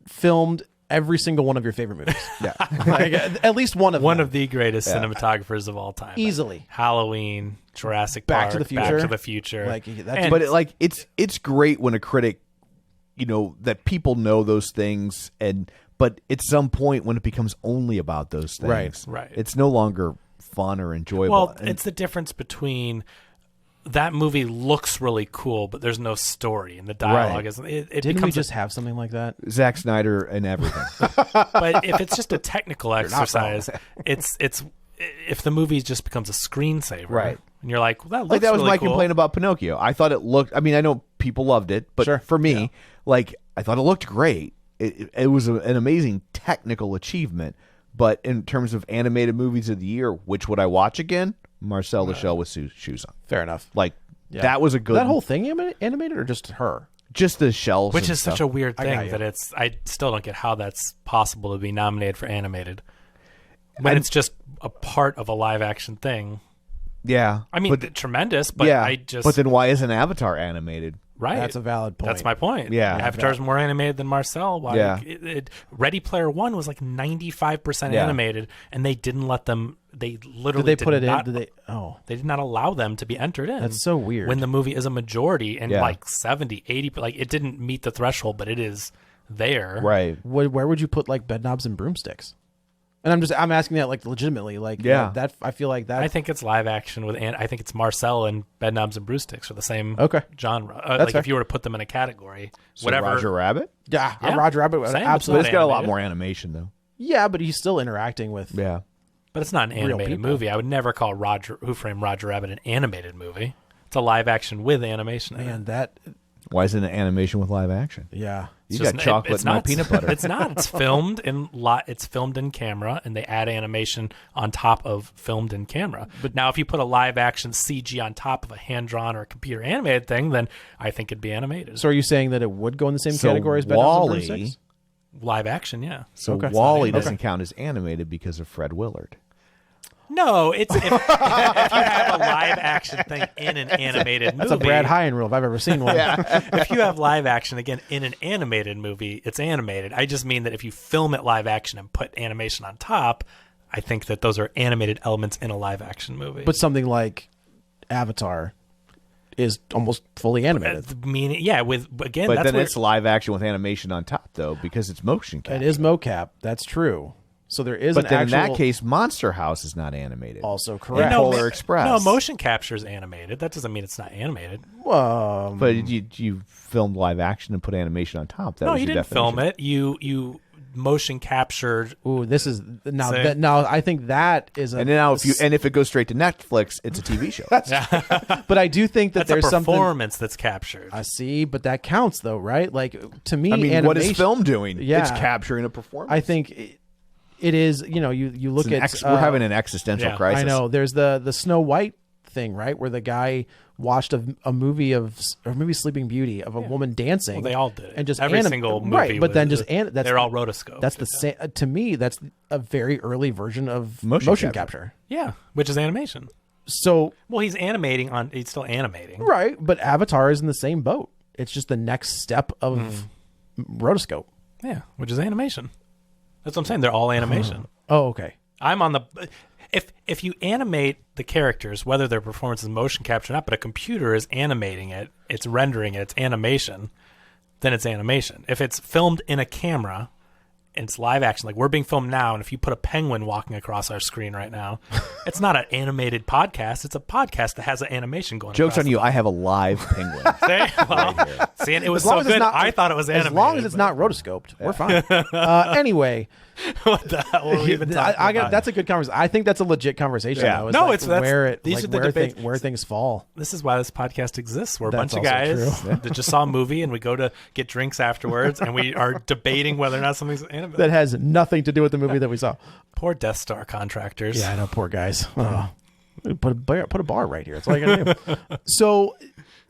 filmed every single one of your favorite movies. Yeah. Like, at least one of them. One of the greatest cinematographers of all time. Easily. Halloween, Jurassic Park, Back to the Future. Like, but it's great when a critic, that people know those things, but at some point when it becomes only about those things, right. It's no longer fun or enjoyable. Well, it's the difference between that movie looks really cool, but there's no story, and the dialogue isn't. Didn't we just have something like that? Zack Snyder and everything. But if it's just a technical exercise, it's if the movie just becomes a screensaver, right? And you're like, well, that was really my cool. complaint about Pinocchio. I thought it looked. I mean, I know people loved it, but for me, I thought it looked great. It was an amazing technical achievement. But in terms of animated movies of the year, which would I watch again? Marcel the Shell with shoes on. Fair enough. That was a good. That whole thing animated or just her? Just the shells, which is stuff. such a weird thing that I still don't get how that's possible to be nominated for animated when it's just a part of a live action thing. Yeah, I mean, tremendous, but I just. But then why isn't Avatar animated? Right. That's a valid point. That's my point. Yeah. Avatar's more animated than Marcel. Why? Yeah. Ready Player One was like 95% Yeah. animated, and they didn't let them. They literally Did they put it not, in? Did they? Oh, They did not allow them to be entered in. that's so weird. When the movie is a majority and Yeah. like 70, 80, like it didn't meet the threshold, but it is there. Right. Where would you put like Bedknobs and Broomsticks? And I'm asking that like legitimately, like Yeah. that I feel like that. I think it's live action with, and I think it's Marcel and Bedknobs and Broomsticks are the same Okay. genre. That's Like fair. if you were to put them in a category, So whatever. Roger Rabbit? yeah, Yeah. Roger Rabbit, Same, absolutely. But it's got a lot animated. more animation, though. Yeah, but he's still interacting with. Yeah. But it's not an animated people. movie. I would never call Who Framed Roger Rabbit an animated movie. It's a live action with animation. in it. Man, that. Why isn't it animation with live action? Yeah. You It's got chocolate, it's not not peanut butter. It's not. It's filmed in camera, and they add animation on top of filmed in camera. But now, if you put a live action CG on top of a hand drawn or a computer animated thing, then I think it'd be animated. So are you saying that it would go in the same So category as Bedknobs Wall-E- and Broomsticks? Live action, yeah. So Okay. Wall-E Okay. doesn't count as animated because of Fred Willard. No, it's if you have a live action thing in an animated movie. That's a Brad Hyan rule if I've ever seen one. If you have live action again in an animated movie, it's animated. I just mean that if you film it live action and put animation on top, I think that those are animated elements in a live action movie. But something like Avatar is almost fully animated. meaning, yeah, with again, But that's then where, it's live action with animation on top, though, because it's motion capture. It is mocap. That's true. So there is But an then actual. in that case, Monster House is not animated. Also And correct. Polar ma- Express. No, motion capture is animated. That doesn't mean it's not animated. But you filmed live action and put animation on top. That No, was you your didn't definition. film it. You motion captured. Ooh, this is now. Say- Now I think that is a. And now if it goes straight to Netflix, it's a TV show. but I do think that That's a there's something. performance that's captured. I see, but that counts though, right? Like to me, I mean, what is animation- film doing? Yeah. It's capturing a performance. I think it is. You know, you look at. we're having an existential yeah, crisis. I know. There's the Snow White thing, right, where the guy watched a movie or maybe Sleeping Beauty of a woman dancing. Well, they all did it. and just Every single movie, right? But then was- just that's they're all rotoscoped. That's the same. To me, that's a very early version of motion capture. Yeah, which is animation. So Well, he's animating on. He's still animating. right, but Avatar is in the same boat. It's just the next step of rotoscope. Yeah, which is animation. That's what I'm saying. They're all animation. Oh, okay. I'm on the. If you animate the characters, whether their performance is motion capture or not, but a computer is animating it, it's rendering it, it's animation, then it's animation. If it's filmed in a camera and it's live action, like we're being filmed now, and if you put a penguin walking across our screen right now, it's not an animated podcast. It's a podcast that has an animation going. Joke's across on you. I have a live penguin. See, and it was As long so as it's good. not- I thought it was animated. As long as it's not rotoscoped, we're fine. Anyway, What the hell were we even talking I got about? that's a good conversation. I think that's a legit conversation. Yeah. Though, is No, like it's- that's- where these like are the where, debates. where things fall. This is why this podcast exists. We're a That's bunch of also guys true. that just saw a movie and we go to get drinks afterwards and we are debating whether or not something's animated. That has nothing to do with the movie that we saw. Poor Death Star contractors. Yeah, I know, poor guys. Oh. Put a bar right here. That's all I gotta do. So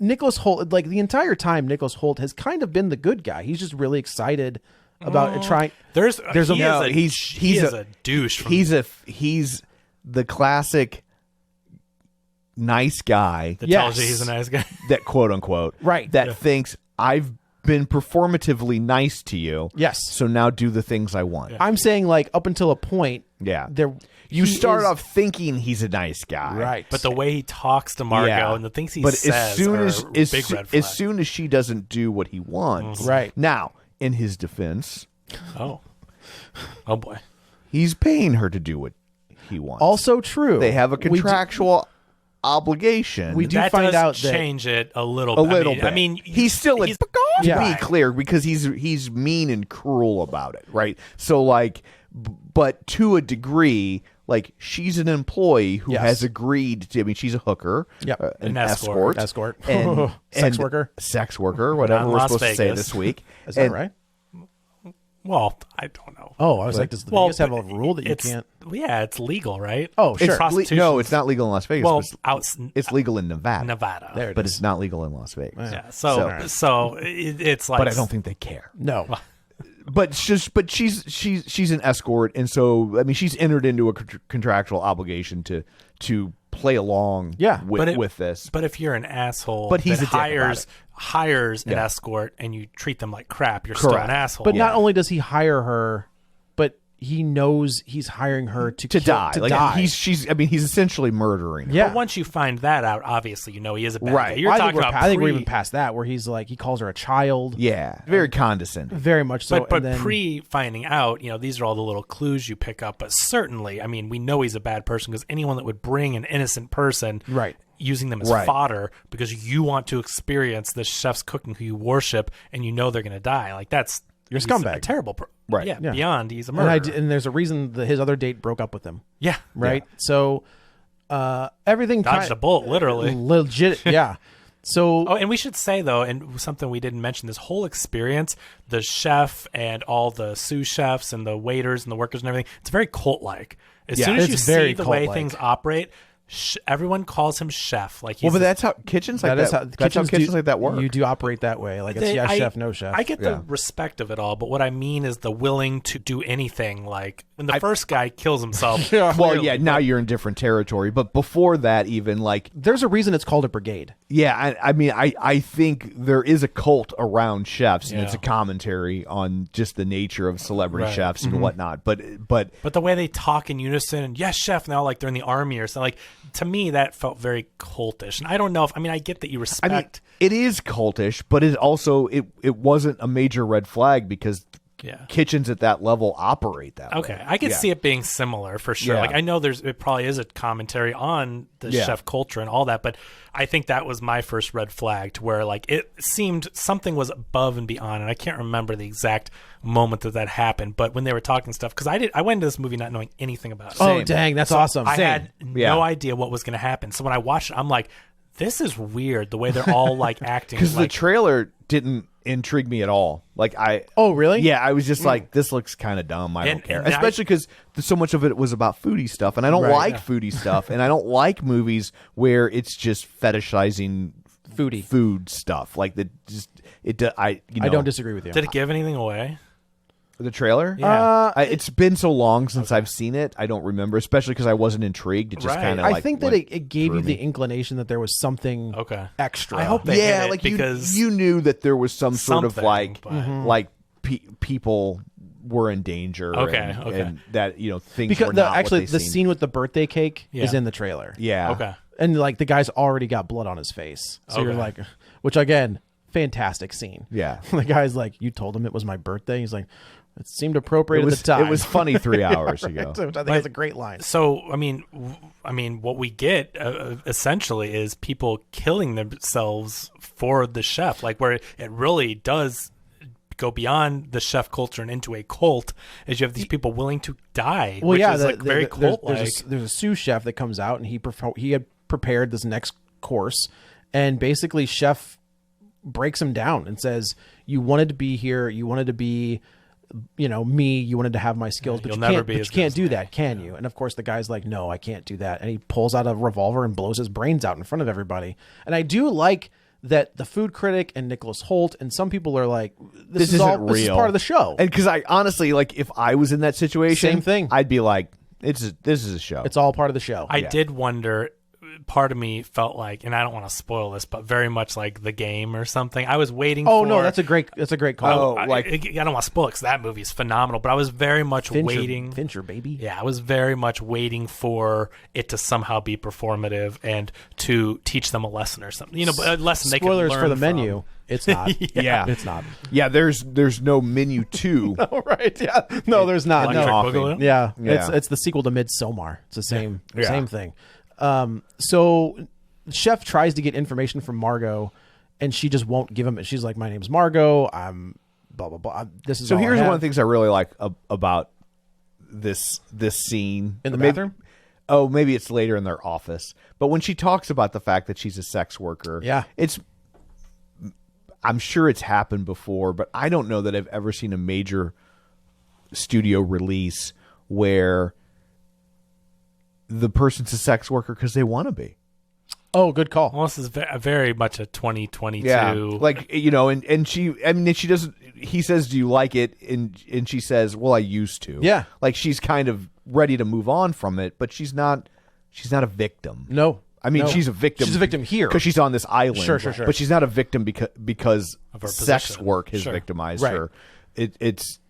Nicholas Hoult, like the entire time, Nicholas Hoult has kind of been the good guy. He's just really excited about trying. There's There's a- he no, is a, he's he is a douche. From He's the classic nice guy that Yes. tells you he's a nice guy. that quote unquote Right. that thinks I've been performatively nice to you. Yes. So now do the things I want. I'm saying like up until a point. Yeah. There You he start is- off thinking he's a nice guy. right, But the way he talks to Margot and the things he but says as soon are as big red flag. as soon as she doesn't do what he wants, Right. now in his defense, oh boy. he's paying her to do what he wants. also true. they have a We do- contractual obligation. We do That find does out that change it a little a bit. little I bit. mean, he's still he's, to Yeah. be clear, because he's mean and cruel about it, right? So like, but to a degree, like she's an employee who Yes. has agreed to. I mean, she's a hooker, Yep. an An escort. Escort. and, Sex worker. sex worker, whatever Not we're Las supposed to say Vegas. this week. Is that And- right? well, I don't know. Oh, I was like, does the Vegas have a but rule that you it's, can't? Yeah, it's legal, right? Oh, It's sure. Prostitution. no, it's not legal in Las Vegas. Well, but out it's legal in Nevada. Nevada. There it but is. it's not legal in Las Vegas. Yeah. So it's like. But I don't think they care. No. But she's an escort, and so I mean she's entered into a contractual obligation to play along with this. But if you're an asshole But he's that a dick about hires an escort and you treat them like crap, you're still an asshole. But not only does he hire her, but he knows he's hiring her to die. die. He's essentially murdering her. Yeah. But once you find that out, obviously you know he is a bad Right. guy. You're talking about I think we're even past that, where he's like, he calls her a child. Yeah. Very condescending. Very much so. But and then, pre-finding out, these are all the little clues you pick up. But certainly, I mean, we know he's a bad person because anyone that would bring an innocent person, Right. using them as Right. fodder because you want to experience the chef's cooking who you worship and you know they're going to die. Like You're a he's scumbag. A terrible Right. Yeah, Yeah. beyond he's a murderer. and there's a reason that his other date broke up with him. Yeah. Right. So everything Dodged a bullet, literally. legit. Yeah. So Oh, and we should say though, and something we didn't mention, this whole experience, the chef and all the sous chefs and the waiters and the workers and everything, it's very cult-like. As soon as you it's very see the way cult-like. things operate, everyone calls him chef. Like he's Well, but that's how kitchens like that. That's how kitchens like that work. You do operate that way. Like it's chef, no chef. I get the respect of it all, but what I mean is the willing to do anything. Like when the first guy kills himself. Well, yeah, now you're in different territory. But before that, even like, There's a reason it's called a brigade. yeah, I think there is a cult around chefs, and Yeah. it's a commentary on just the nature of celebrity Right. chefs and whatnot. But But the way they talk in unison, and yes, chef, now like they're in the army or something, like to me that felt very cultish. And I don't know if I get that you respect. it is cultish, but it also it wasn't a major red flag because kitchens at that level operate that way. Okay, I could see it being similar for sure. Yeah. Like I know it probably is a commentary on the chef culture and all that, but I think that was my first red flag to where like it seemed something was above and beyond, and I can't remember the exact moment that happened. But when they were talking stuff, because I went into this movie not knowing anything about it. Oh, dang, that's awesome. I Same. had no idea what was going to happen. So when I watched it, I'm like, this is weird the way they're all like acting. Because like, the trailer didn't intrigue me at all. Like Oh, really? Yeah, I was just like, this looks kind of dumb. I don't care. and Especially because so much of it was about foodie stuff, and I don't like foodie stuff, and I don't like movies where it's just fetishizing food stuff. Like I don't disagree with you. did it give anything away? The trailer? Yeah. It's been so long since I've seen it. I don't remember, especially because I wasn't intrigued. It just Right. kind of I think that it gave you the inclination that there was something extra. I hope they hit it like because you knew that there was some sort of something, like people were in danger. Okay. And that things because were not actually what they the seemed. scene with the birthday cake is Yeah. in the trailer. Yeah. Okay. And like the guy's already got blood on his face. So you're Okay. like, which again, fantastic scene. Yeah. The guy's like, you told him it was my birthday. He's like, it seemed appropriate at the time. It was funny 3 hours Right. ago. Which I think is a great line. So I mean, what we get essentially is people killing themselves for the chef, like where it really does go beyond the chef culture and into a cult. Is you have these people willing to die, Well, which yeah, is like very cult-like. there's a sous chef that comes out and he had prepared this next course, and basically chef breaks him down and says, "You wanted to be here. You wanted to be." Me, you wanted to have my skills, but you'll you never can't, be but as you can't good as do that, can you? And of course the guy's like, no, I can't do that. And he pulls out a revolver and blows his brains out in front of everybody. And I do like that the food critic and Nicholas Hoult and some people are like, this is isn't real. This is part of the show. And because I honestly, like, if I was in that situation, Same thing. I'd be like, this is a show. It's all part of the show. I did wonder. Part of me felt like, and I don't want to spoil this, but very much like The Game or something. I was waiting. Oh for, no, that's a great call. I don't want to spoil it because that movie is phenomenal. But I was very much waiting. Fincher, baby. Yeah, I was very much waiting for it to somehow be performative and to teach them a lesson or something. A lesson they can learn Spoilers for the from. menu. It's not. Yeah. It's not. Yeah, there's no Menu 2. Oh, right. Yeah. No, there's not. Electric No. Boogaloo? Yeah. Yeah. It's the sequel to Midsommar. It's the same Yeah. same thing. So Chef tries to get information from Margot, and she just won't give him it. She's like, "My name's Margot. I'm blah blah blah. This is So all I here's have." one of the things I really like about this scene In the Maybe- bathroom? Oh, maybe it's later in their office. But when she talks about the fact that she's a sex worker, Yeah. I'm sure it's happened before, but I don't know that I've ever seen a major studio release where the person's a sex worker because they want to be. Oh, good call. Well, this is very much a 2022. Yeah, like and she doesn't. He says, "Do you like it?" And she says, "Well, I used to." Yeah. like she's kind of ready to move on from it, but she's not she's not a victim. No. I mean, No. she's a victim. She's a victim here. because she's on this island. Sure. But she's not a victim because Of her sex position. work has Sure. victimized Right. her. It's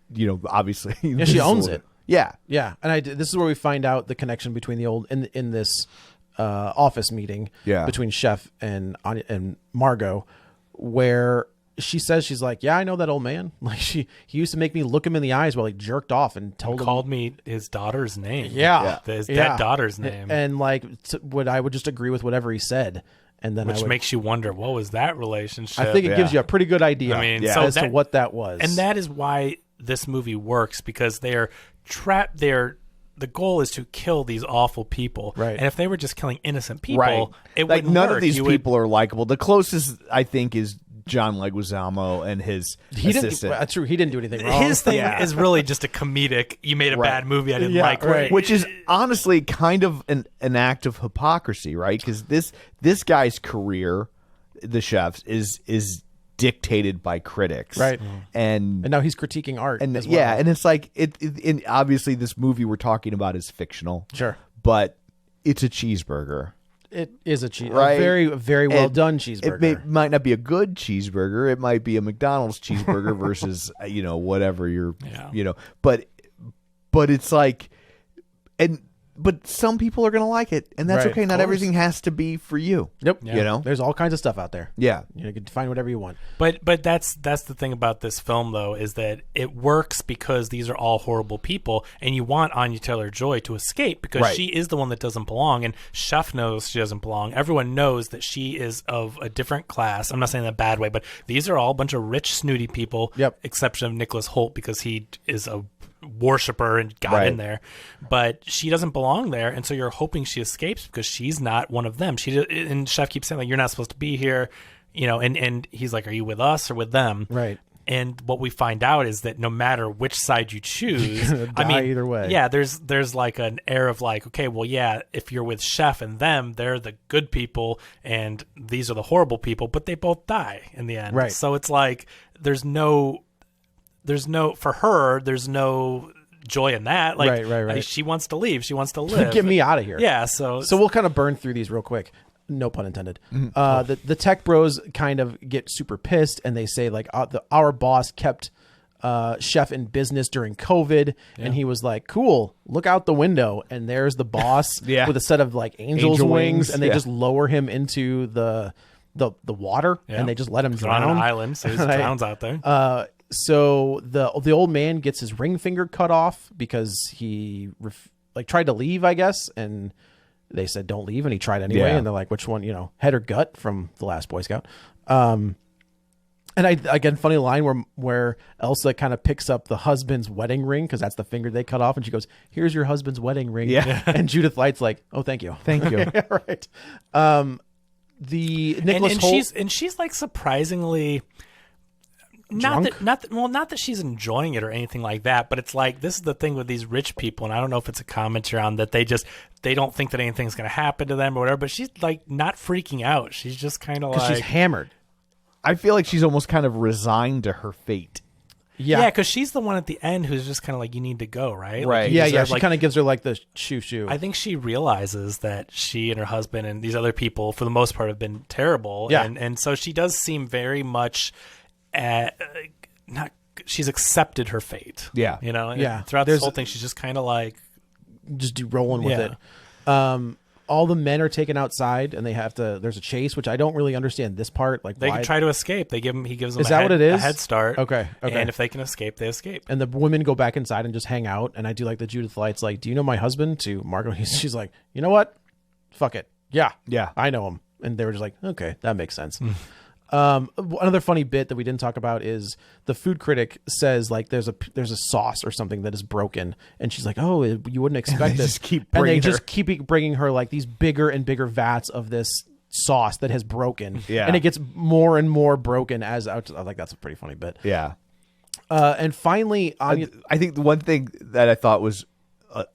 obviously. Yeah, she owns it. Yeah. Yeah, and this is where we find out the connection between the old in this office meeting between Chef and Anya, and Margot, where she says she's like, yeah, I know that old man. Like he used to make me look him in the eyes while he jerked off and told him. Called me his daughter's name. Yeah. His dead daughter's name. And like, I would just agree with whatever he said, and then Which makes you wonder, what was that relationship? I think it gives you a pretty good idea. I mean, as to what that was, and that is why this movie works, because they're trapped. The goal is to kill these awful people, Right? And if they were just killing innocent people, Right. it like wouldn't none work. of these You people are likable. The closest I think is John Leguizamo and his assistant. That's true. He didn't do anything wrong. His thing Yeah. is really just a comedic. You made a Right. bad movie. I didn't Yeah, like. right. Which is honestly kind of an act of hypocrisy, right? Because this guy's career, the chef's, is dictated by critics, Right. And now he's critiquing art. and as well. yeah, and it's like and obviously this movie we're talking about is fictional, Sure. but it's a cheeseburger. It is a Right. a very, very well And done cheeseburger. It might not be a good cheeseburger. It might be a McDonald's cheeseburger versus whatever you're but it's like but some people are going to like it, and that's Right, okay. of Not course. everything has to be for you. Yep. There's all kinds of stuff out there. Yeah. You can find whatever you want. But that's the thing about this film, though, is that it works because these are all horrible people, and you want Anya Taylor-Joy to escape because Right. she is the one that doesn't belong, and Chef knows she doesn't belong. Everyone knows that she is of a different class. I'm not saying that in a bad way, but these are all a bunch of rich, snooty people. Yep. Exception of Nicholas Hoult, because he is a worshiper and got Right. in there, but she doesn't belong there, and so you're hoping she escapes because she's not one of them. And Chef keeps saying, like, you're not supposed to be here, and he's like, are you with us or with them? Right. And what we find out is that no matter which side you choose, die either way. Yeah, there's like an air of like, okay, well, yeah, if you're with Chef and them, they're the good people, and these are the horrible people, but they both die in the end. Right. So it's like there's no for her, there's no joy in that. Like, Right. she wants to leave. She wants to live. Get me out of here. Yeah. So we'll kind of burn through these real quick. No pun intended. The tech bros kind of get super pissed, and they say like our boss kept Chef in business during COVID, and he was like, cool, look out the window, and there's the boss Yeah. with a set of like angel's Angel wings, wings, and they yeah. just lower him into the water, yeah. and they just let him He's drown on an island, so he Right. drowns out there. So the old man gets his ring finger cut off because he tried to leave, I guess, and they said don't leave, and he tried anyway. Yeah. And they're like, which one, head or gut from The Last Boy Scout. And again, funny line where Elsa kind of picks up the husband's wedding ring because that's the finger they cut off, and she goes, "Here's your husband's wedding ring." Yeah. And Judith Light's like, "Oh, thank you, Thank you. right. The Nicholas and Hoult, she's like surprisingly Drunk? not that she's enjoying it or anything like that, but it's like this is the thing with these rich people, and I don't know if it's a commentary on that they don't think that anything's going to happen to them or whatever, but she's like not freaking out. She's just kind of like she's hammered. I feel like she's almost kind of resigned to her fate. Yeah, because she's the one at the end who's just kind of like, you need to go, right? Right. Like, you yeah. deserve, She like, kind of gives her like the shoo. I think she realizes that she and her husband and these other people, for the most part, have been terrible. Yeah. And so she does seem very much she's accepted her fate. Yeah. And Yeah. throughout this There's- whole thing, she's just kind of like, just do rolling with Yeah. it. All the men are taken outside, and they have to. There's a chase, which I don't really understand this part. Like, they why? can try to escape. He gives them Is that what it is? a head start. Okay. And if they can escape, they escape. And the women go back inside and just hang out. And I do like the Judith Light's like, "Do you know my husband?" To Margot, she's like, "You know what? Fuck it. Yeah, I know him." And they were just like, "Okay, that makes sense." Another funny bit that we didn't talk about is the food critic says like there's a sauce or something that is broken, and she's like, "Oh, you wouldn't expect they this." just keep and they bringing just her- keep bringing her like these bigger and bigger vats of this sauce that has broken. Yeah. And it gets more and more broken as I was like, that's a pretty funny bit. Yeah. And finally, Anya, I think the one thing that I thought was,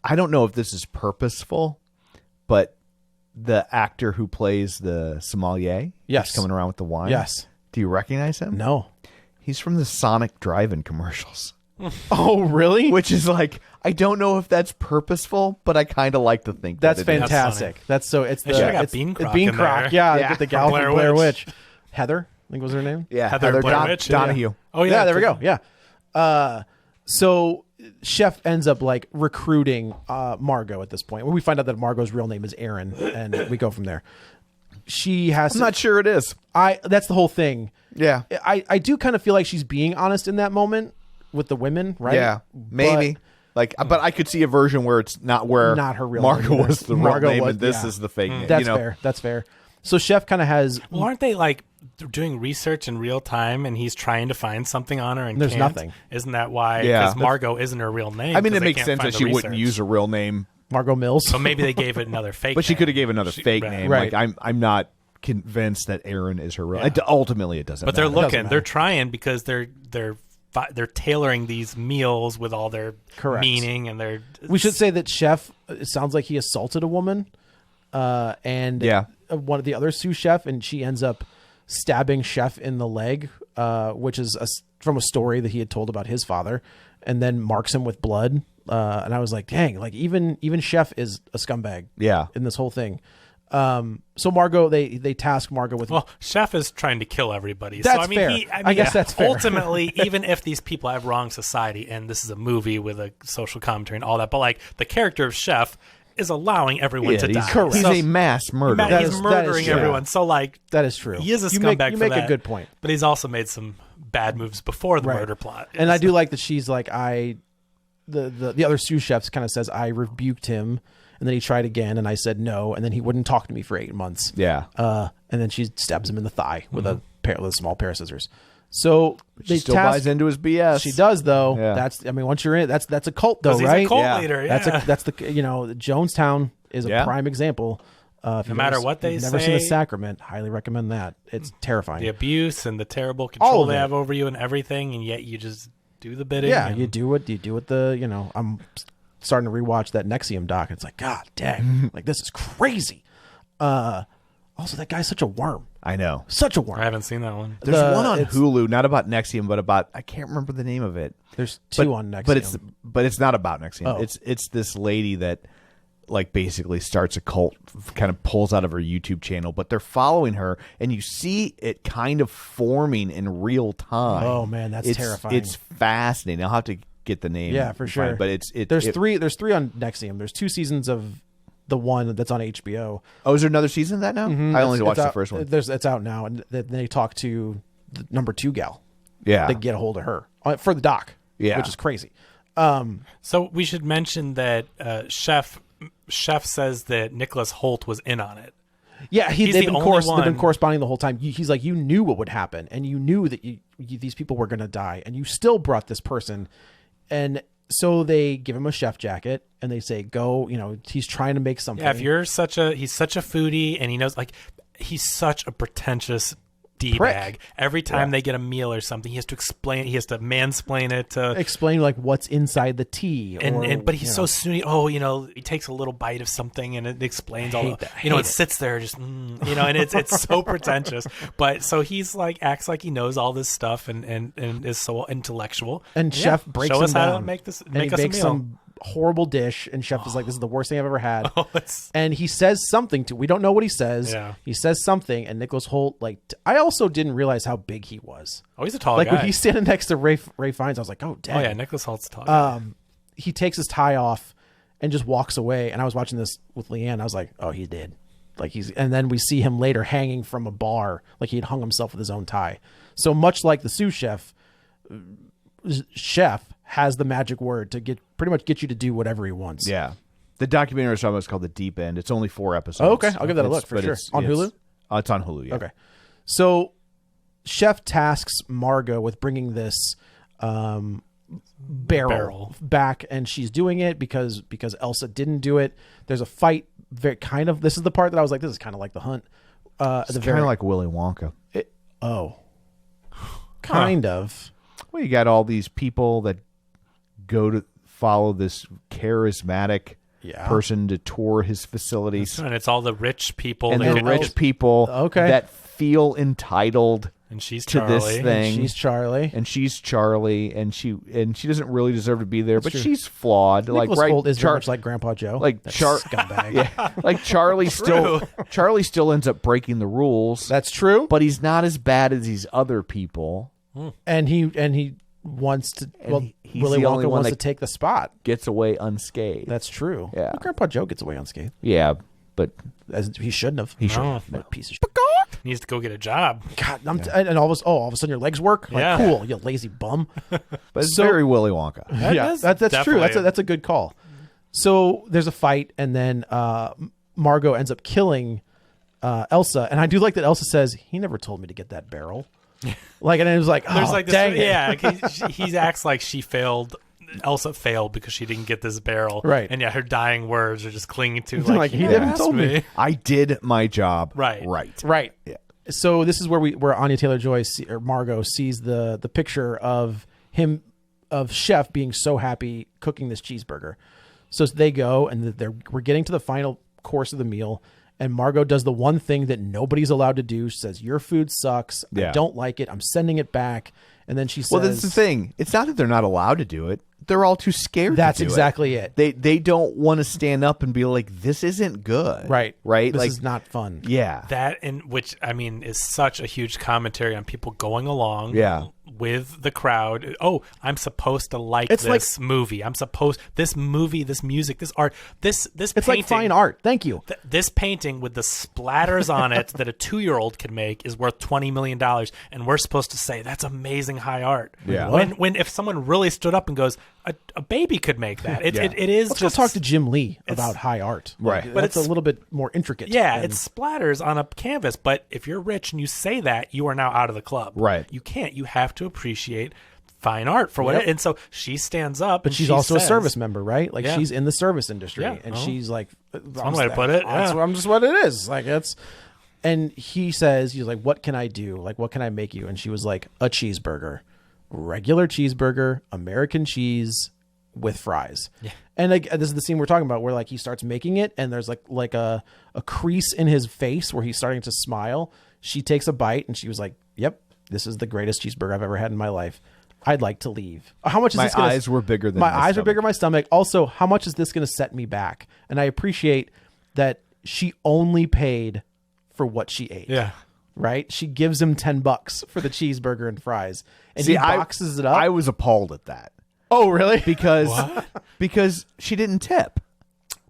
I don't know if this is purposeful, but the actor who plays the sommelier, Yes. who's coming around with the wine. Yes. Do you recognize him? no. He's from the Sonic Drive-In commercials. Oh, really? which is like, I don't know if that's purposeful, but I kind of like to think That's that it is. fantastic. That's so. It's They the should've got it's Bean Croc Bean in Croc. there. Yeah, Yeah, get the from gal from Blair Blair Witch. Witch. Heather, I think was her name. Yeah, Heather Blair Witch, yeah. Donahue. Oh Yeah, there we go. Yeah. So Chef ends up like recruiting Margot at this point. We find out that Margot's real name is Erin, and we go from there. She has. I'm not sure it is. That's the whole thing. Yeah. I do kind of feel like she's being honest in that moment with the women, right? Yeah, maybe. But I could see a version where it's not where Not her real Margot name either. was the Margot real name, was- and this yeah. is the fake name. That's fair. That's fair. So Chef kind of has. Well, aren't they like doing research in real time, and he's trying to find something on her, and There's can't? nothing. Isn't that why? Yeah. Because Margot isn't her real name. I mean, 'cause it they makes can't sense find that the she wouldn't research. use a real name, Margot Mills. So maybe they gave it another fake. but she name. could have gave another fake name. Right. Like I'm not convinced that Erin is her real. Yeah. Ultimately, it doesn't. But they're matter. doesn't looking. matter. They're trying because they're tailoring these meals with all their Correct. meaning and their. We should say that Chef, it sounds like he assaulted a woman, and Yeah. one of the other sous chef, and she ends up stabbing Chef in the leg, which is from a story that he had told about his father, and then marks him with blood. And I was like, dang, like even Chef is a scumbag. Yeah. In this whole thing. So Margot, they task Margot with. Well, Chef is trying to kill everybody. That's so I mean, fair. I guess that's fair. Ultimately, even if these people have wronged society, and this is a movie with a social commentary and all that, but like the character of Chef is allowing everyone to die. correct. He's So- a mass murderer. That he's is murdering true. everyone. So like that is true. he is a You scumbag. make, you for make that, a good point. but he's also made some bad moves before the Right. murder plot. And I do like that she's like, the other sous chefs kind of says, I rebuked him, and then he tried again, and I said no, and then he wouldn't talk to me for 8 months. Yeah. And then she stabs him in the thigh with a small pair of scissors. So She still buys into his BS. She does though. Yeah. Once you're in, that's a cult though, 'Cause he's right? a cult Yeah. leader. Yeah. That's the Jonestown is a Yeah. prime example. If you've matter never- what they you've never seen The say- Sacrament, highly recommend that. It's terrifying. the abuse and the terrible All control of they it. have over you and everything, and yet you just do the bidding. Yeah, and- you do what I'm starting to rewatch that Nexium doc. It's like, God dang, like this is crazy. Also, that guy's such a worm. I know. Such a worm. I haven't seen that one. There's one on it's- Hulu, not about Nexium, but about I can't remember the name of it. There's two on Nexium. But it's not about Nexium. Oh. It's this lady that like basically starts a cult, kind of pulls out of her YouTube channel, but they're following her, and you see it kind of forming in real time. Oh, man, that's terrifying. It's fascinating. I'll have to get the name. Yeah, for and find sure. it, but it's there's three on Nexium. There's 2 seasons of the one that's on HBO. Oh, is there another season of that now? I only watched the out- first one. It's out now, and then they talk to the number 2 gal. Yeah. They get a hold of her for the doc. Yeah. Which is crazy. So we should mention that Chef says that Nicholas Hoult was in on it. Yeah, He's they've the been only they've been one- corresponding the whole time. He's like, you knew what would happen, and you knew that these people were going to die, and you still brought this person. And so they give him a chef jacket, and they say, go, he's trying to make something. Yeah, if you're he's such a foodie, and he knows, like, he's such a pretentious D-bag. Every time they get a meal or something, he has to mansplain it to explain like what's inside the tea. but he's so snooty. Oh, he takes a little bite of something and it explains all. It sits there just, and it's so pretentious. But so he's like acts like he knows all this stuff and is so intellectual. And Chef breaks show him us how down. to make this. And Make he us a makes meal. some horrible dish, and Chef is like, this is the worst thing I've ever had. It's- And he says something we don't know what he says. Yeah. He says something, and Nicholas Hoult, I also didn't realize how big he was. Oh, he's a tall Like guy. when he's standing next to Ray Fiennes, I was like, oh, dang. Oh yeah, Nicholas Holt's tall. Guy. He takes his tie off and just walks away. And I was watching this with Leanne. I was like, oh, he did. And then we see him later hanging from a bar, like he had hung himself with his own tie. So much like the sous chef, Chef has the magic word to pretty much get you to do whatever he wants. Yeah. The documentary I was talking about is called The Deep End. It's only 4 episodes. Oh, okay. I'll give that a It's- look for but sure. it's- On Hulu? It's on Hulu, yeah. Okay. So Chef tasks Margot with bringing this barrel back, and she's doing it because Elsa didn't do it. There's a fight. This is the part that I was like, this is kind of like The Hunt. It's kind of like Willy Wonka. Kind of. Well, you got all these people that go to follow this charismatic person to tour his facilities. And it's all the rich people. And that the get- rich people Okay. that feel entitled And she's to Charlie. this thing. She's Charlie. And she's Charlie, and she doesn't really deserve to be there, but she's flawed. Nicholas Hoult is very much like Grandpa Joe. Like That scumbag. Yeah, like Charlie still ends up breaking the rules. That's true. But he's not as bad as these other people. And he wants to. He's Willy the only Wonka one wants that to take the spot. Gets away unscathed. That's true. Yeah. But Grandpa Joe gets away unscathed. Yeah, but As he shouldn't have. he should. That piece of shit. He needs to go get a job. God, and all of a sudden your legs work. Like, Yeah. cool, you lazy bum. But it's very Willy Wonka. Yeah, that's true. That's a good call. So there's a fight, and then Margot ends up killing Elsa, and I do like that Elsa says he never told me to get that barrel. Like, and it was like, There's oh, like this, dang it. yeah. He acts like she failed. Elsa failed because she didn't get this barrel, Right. And yet her dying words are just clinging to like he didn't asked told me. I did my job Right. Right. Yeah. So this is where Anya Taylor-Joy or Margot sees the picture of Chef being so happy cooking this cheeseburger. So they go and we're getting to the final course of the meal, and Margot does the one thing that nobody's allowed to do. She says, "Your food sucks. I Yeah. don't like it. I'm sending it back." And then she says, Well, that's the thing. It's not that they're not allowed to do it. They're all too scared That's to do exactly it. They don't want to stand up and be like, this isn't good. Right. Right? This like, is not fun. yeah. That, in which I mean is such a huge commentary on people going along Yeah. with the crowd. Oh, I'm supposed to like It's this movie. This movie, this music, this art, this It's painting, like fine art. Thank you. This painting with the splatters on it that a 2-year-old could make is worth $20 million, and we're supposed to say that's amazing high art. Yeah. When if someone really stood up and goes, a baby could make that. It is Let's go just talk to Jim Lee about high art. Right. But But it's a it's- little bit more intricate. Yeah, than- it splatters on a canvas, but if you're rich and you say that, you are now out of the club. Right. You can't. You have to appreciate fine art for what Yep. it. And so she stands up, But and she's she also a says- service member, right? Like Yeah. she's in the service industry, Yeah. and Oh. she's like, one way to put it, That's yeah. I'm just what it is. Like it's, and he's like, "What can I do? Like, what can I make you?" And she was like, "A cheeseburger, regular cheeseburger, American cheese with fries." Yeah. And like this is the scene we're talking about, where like he starts making it, and there's like a crease in his face where he's starting to smile. She takes a bite, and she was like, "Yep, this is the greatest cheeseburger I've ever had in my life. I'd like to leave." How much is My this gonna, eyes were bigger than my my eyes were stomach. bigger than my stomach. Also, how much is this going to set me back? And I appreciate that she only paid for what she ate. Yeah. Right. She gives him $10 for the cheeseburger and fries, and See, he boxes it up. I was appalled at that oh, really? because she didn't tip.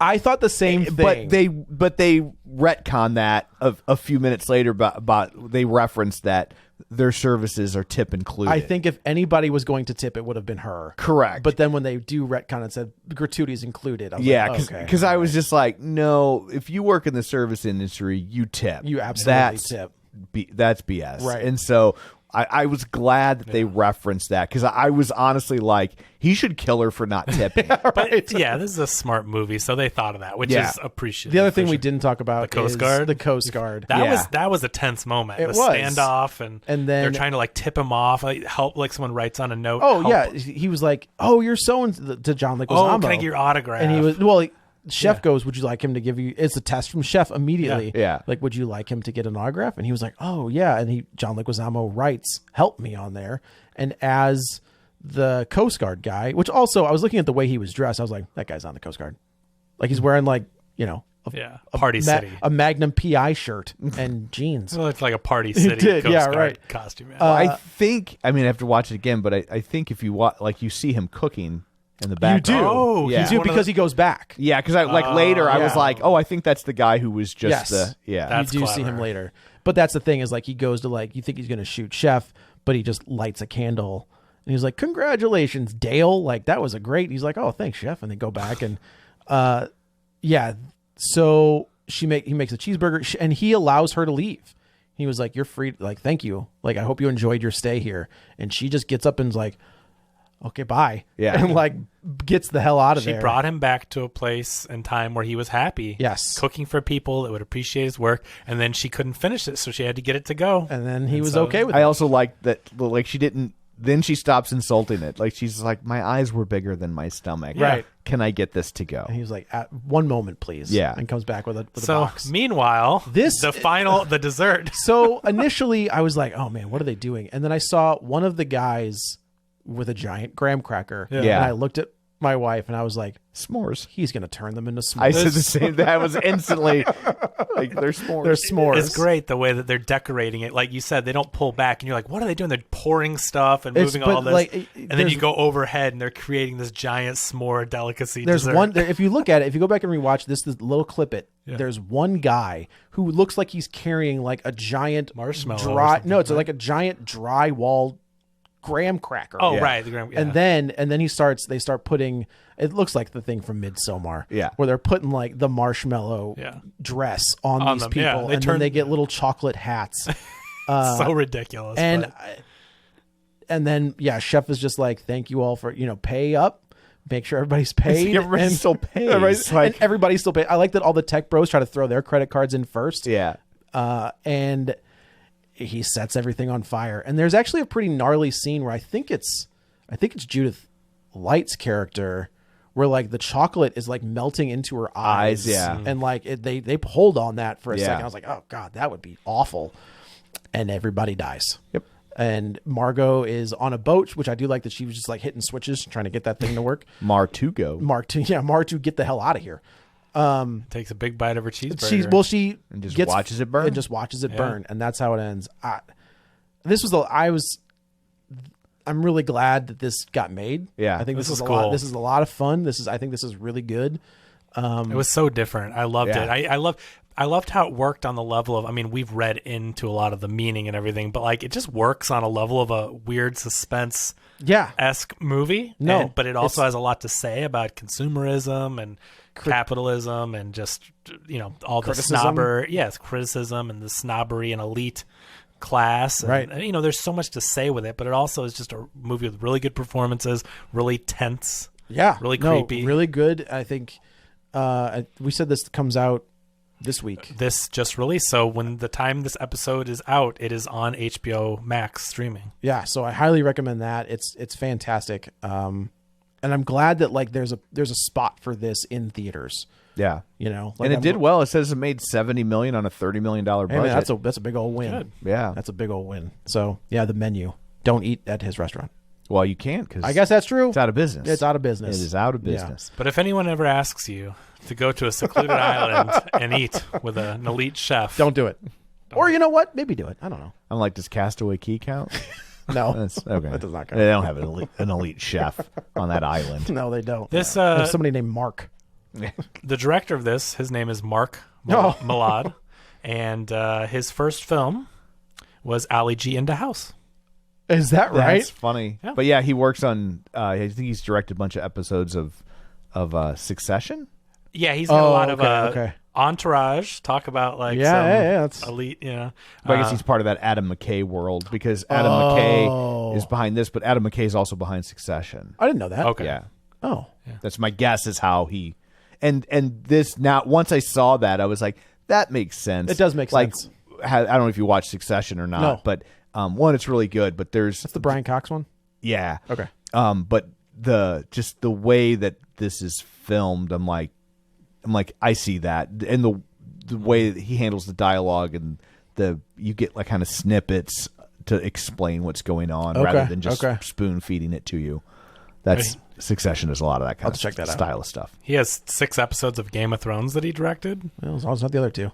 I thought the same thing. But they retcon that a few minutes later about they referenced that their services are tip included. I think if anybody was going to tip, it would have been her. Correct. But then when they do retcon and said gratuities included, I was yeah, like, okay. because I was just like, no, if you work in the service industry, you tip. You absolutely tip. That's BS. Right. And so I was glad that they referenced that, because I was honestly like, he should kill her for not tipping. But yeah, this is a smart movie, so they thought of that, which Yeah. is appreciated. The other thing for we sure. didn't talk about The Coast is Guard? the Coast Guard. That was a tense moment. It the was. standoff, and And then- they're trying to like tip him off, like help, like someone writes on a note. Oh help. yeah, he was like, "Oh, you're so to John Leguizamo." Oh, can I get your autograph? And he was Chef goes, "Would you like him to give you?" It's a test from Chef immediately. Yeah. Like, would you like him to get an autograph? And he was like, "Oh yeah." And John Leguizamo writes, "Help me" on there. And as the Coast Guard guy, which also I was looking at the way he was dressed, I was like, that guy's on the Coast Guard. Like he's wearing like Party City. a Magnum PI shirt and jeans. Well, it's like a Party City did, Coast yeah, Guard right. costume. Yeah. I think, I mean, I have to watch it again, but I think if you watch, like, you see him cooking in the background. You do. Oh, yeah. You do one of because the- he goes back. Yeah, because later I was yeah. like, oh, I think that's the guy who was just Yes. That's you do see him clever. later. But that's the thing is like he goes to like you think he's gonna shoot Chef, but he just lights a candle and he's like, "Congratulations, Dale! Like that was a great." He's like, "Oh, thanks, Chef," and they go back and, yeah. So he makes a cheeseburger and he allows her to leave. He was like, "You're free. Like, thank you. Like, I hope you enjoyed your stay here." And she just gets up and is like, "Okay, bye." Yeah. and like gets the hell out of She there. brought him back to a place and time where he was happy. Yes. Cooking for people that would appreciate his work. And then she couldn't finish it, so she had to get it to go. and then he was so- okay with I it. also liked that, like, she didn't then she stops insulting it. Like she's like, my eyes were bigger than my stomach. Right. Can I get this to go? And he was like, at one moment, please. Yeah. And comes back with a So box. meanwhile, This- the dessert. So initially I was like, oh man, what are they doing? And then I saw one of the guys with a giant graham cracker. Yeah. And I looked at my wife and I was like, S'mores. he's going to turn them into s'mores. I said the same. That was instantly like they're s'mores. They're s'mores. It's great the way that they're decorating it. Like you said, they don't pull back, and you're like, "What are they doing?" They're pouring stuff and moving all but, this, like, and then there's- you go overhead, and they're creating this giant s'more delicacy. There's dessert. one. If you look at it, if you go back and rewatch this little clip, there's one guy who looks like he's carrying like a giant Marshmallow or Dry, something, no, it's right? like a giant drywall graham cracker. Oh, Yeah. right, the graham. Yeah. And then they start putting. It looks like the thing from Midsommar. Yeah. Where they're putting like the marshmallow Yeah. dress on these them, people, yeah. They and then turn- they get little chocolate hats. so ridiculous. and but- and then Chef is just like, thank you all for pay up. Make sure everybody's paid. Everybody still pays. Everybody's, Like- and everybody's still paid. I like that all the tech bros try to throw their credit cards in first. Yeah. And he sets everything on fire. And there's actually a pretty gnarly scene where I think it's Judith Light's character, where like the chocolate is like melting into her eyes. Yeah. And like they hold on that for a Yeah. second. I was like, oh God, that would be awful. And everybody dies. Yep. And Margot is on a boat, which I do like that she was just like hitting switches, trying to get that thing to work. Martugo. Martu, get the hell out of here. takes a big bite of her cheeseburger. She And just gets, watches it burn. and just watches it burn, and that's how it ends. I'm really glad that this got made. Yeah. I think this This is is a lot. cool. This is a lot of fun. I think this is really good. It was so different. I loved Yeah. it. I loved how it worked on the level of, I mean, we've read into a lot of the meaning and everything, but like it just works on a level of a weird suspense Yeah, esque movie. No, but it also it's- has a lot to say about consumerism and capitalism and just, all the Criticism. criticism and the snobbery and elite class. And, Right. there's so much to say with it, but it also is just a movie with really good performances, really tense. yeah, Really No, creepy. really good. I think we said this comes out this week. This just released, so when the time this episode is out, it is on HBO Max streaming. Yeah, so I highly recommend that. It's fantastic. And I'm glad that like there's a spot for this in theaters. Yeah. Like, And it did well. It says it made $70 million on a $30 million budget. Hey, man, that's a big old win. Good. Yeah. That's a big old win. So yeah, the menu. Don't eat at his restaurant. Well, you can't because I guess that's true. it's out of business. It's out of business. It is out of Yeah. business. But if anyone ever asks you to go to a secluded island and eat with an elite chef, Don't do it. Or you know what? Maybe do it. I don't know. I'm like, does Castaway Key count? No, That's okay. That does not count. They don't have an elite chef on that island. no, they don't. This, There's somebody named Mark. the director of this, his name is Mark Oh. Malad, and his first film was Ali G into House. Is that right? That's funny. Yeah. But yeah, he works on. I think he's directed a bunch of episodes of Succession. Yeah, he's got a lot of okay. entourage. Talk about like Yeah, some yeah, that's- elite, But I guess he's part of that Adam McKay world because Adam McKay is behind this, but Adam McKay is also behind Succession. I didn't know that. Okay. Yeah, Oh, that's my guess is how he. And this now once I saw that I was like that makes sense. It does make sense. I don't know if you watch Succession or not, No. but one it's really good. But there's that's the Brian Cox one. yeah Okay. But the way that this is filmed, I'm like I see that, and the way that he handles the dialogue and you get like kind of snippets to explain what's going on Okay, rather than just okay. spoon feeding it to you. That's Succession is a lot of that kind of check that out. style of stuff. He has 6 episodes of Game of Thrones that he directed. Well, as long as it's not the other two.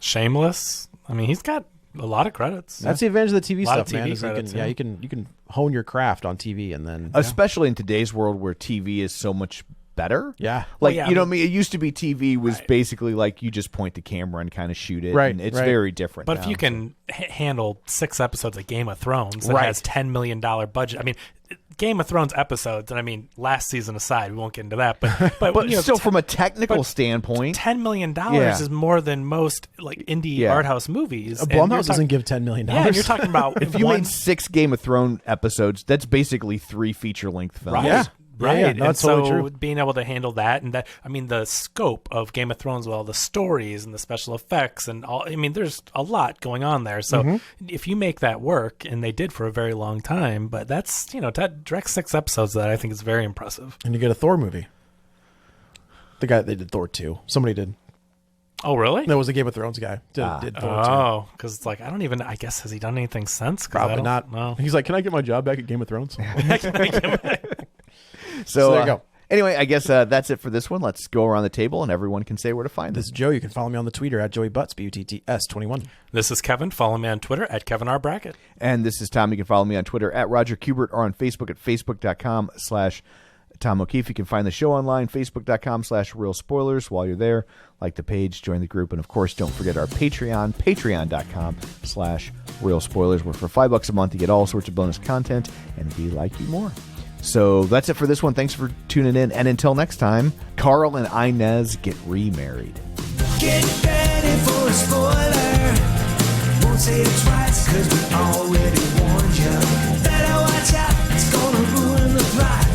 Shameless. I mean, he's got a lot of credits. That's the advantage of the TV Lot of stuff, man. TV Is you credits, can, yeah. you can hone your craft on TV and then Especially in today's world where TV is so much better. yeah. Like, yeah, you know but- what I mean? It used to be TV was basically like you just point the camera and kind of shoot it. Right, And it's right. very different. But if now. you can handle 6 episodes of Game of Thrones that Right. has $10 million budget, I mean, Game of Thrones episodes, and I mean, last season aside, we won't get into that, but But you know, still, from a technical but standpoint, $10 million Yeah. is more than most like indie Yeah. art house movies. And Blumhouse you're doesn't give $10 million. Yeah, and you're talking about if you one, made 6 Game of Thrones episodes, that's basically 3 feature-length films. right? Yeah. Right. Yeah, no, and it's totally so true. being able to handle that and that, I mean, the scope of Game of Thrones with all the stories and the special effects and all, I mean, there's a lot going on there. So Mm-hmm. if you make that work, and they did for a very long time, but that's, you know, to direct 6 episodes of that, I think is very impressive. And you get a Thor movie. The guy that did Thor 2. Somebody did. Oh, really? That was the Game of Thrones guy. Did Thor 2. Oh, because it's like, I guess, has he done anything since? 'Cause I Probably don't not. know. He's like, can I get my job back at Game of Thrones? So there you go. Anyway, I guess that's it for this one. Let's go around the table and everyone can say where to find This us. is Joe. You can follow me on the Twitter at Joey Butts, BUTTS21. This is Kevin. Follow me on Twitter at Kevin R. Brackett. And this is Tom. You can follow me on Twitter at Roger Kubert or on Facebook at facebook.com/Tom O'Keefe. You can find the show online, facebook.com/Real Spoilers. While you're there, like the page, join the group. And of course, don't forget our Patreon, patreon.com/Real Spoilers, where for $5 a month, you get all sorts of bonus content and we like you more. So that's it for this one. Thanks for tuning in. And until next time, Carl and Inez get remarried. Get ready for a spoiler. Won't say it twice, cause we already warned you. Better watch out, it's gonna ruin the plot.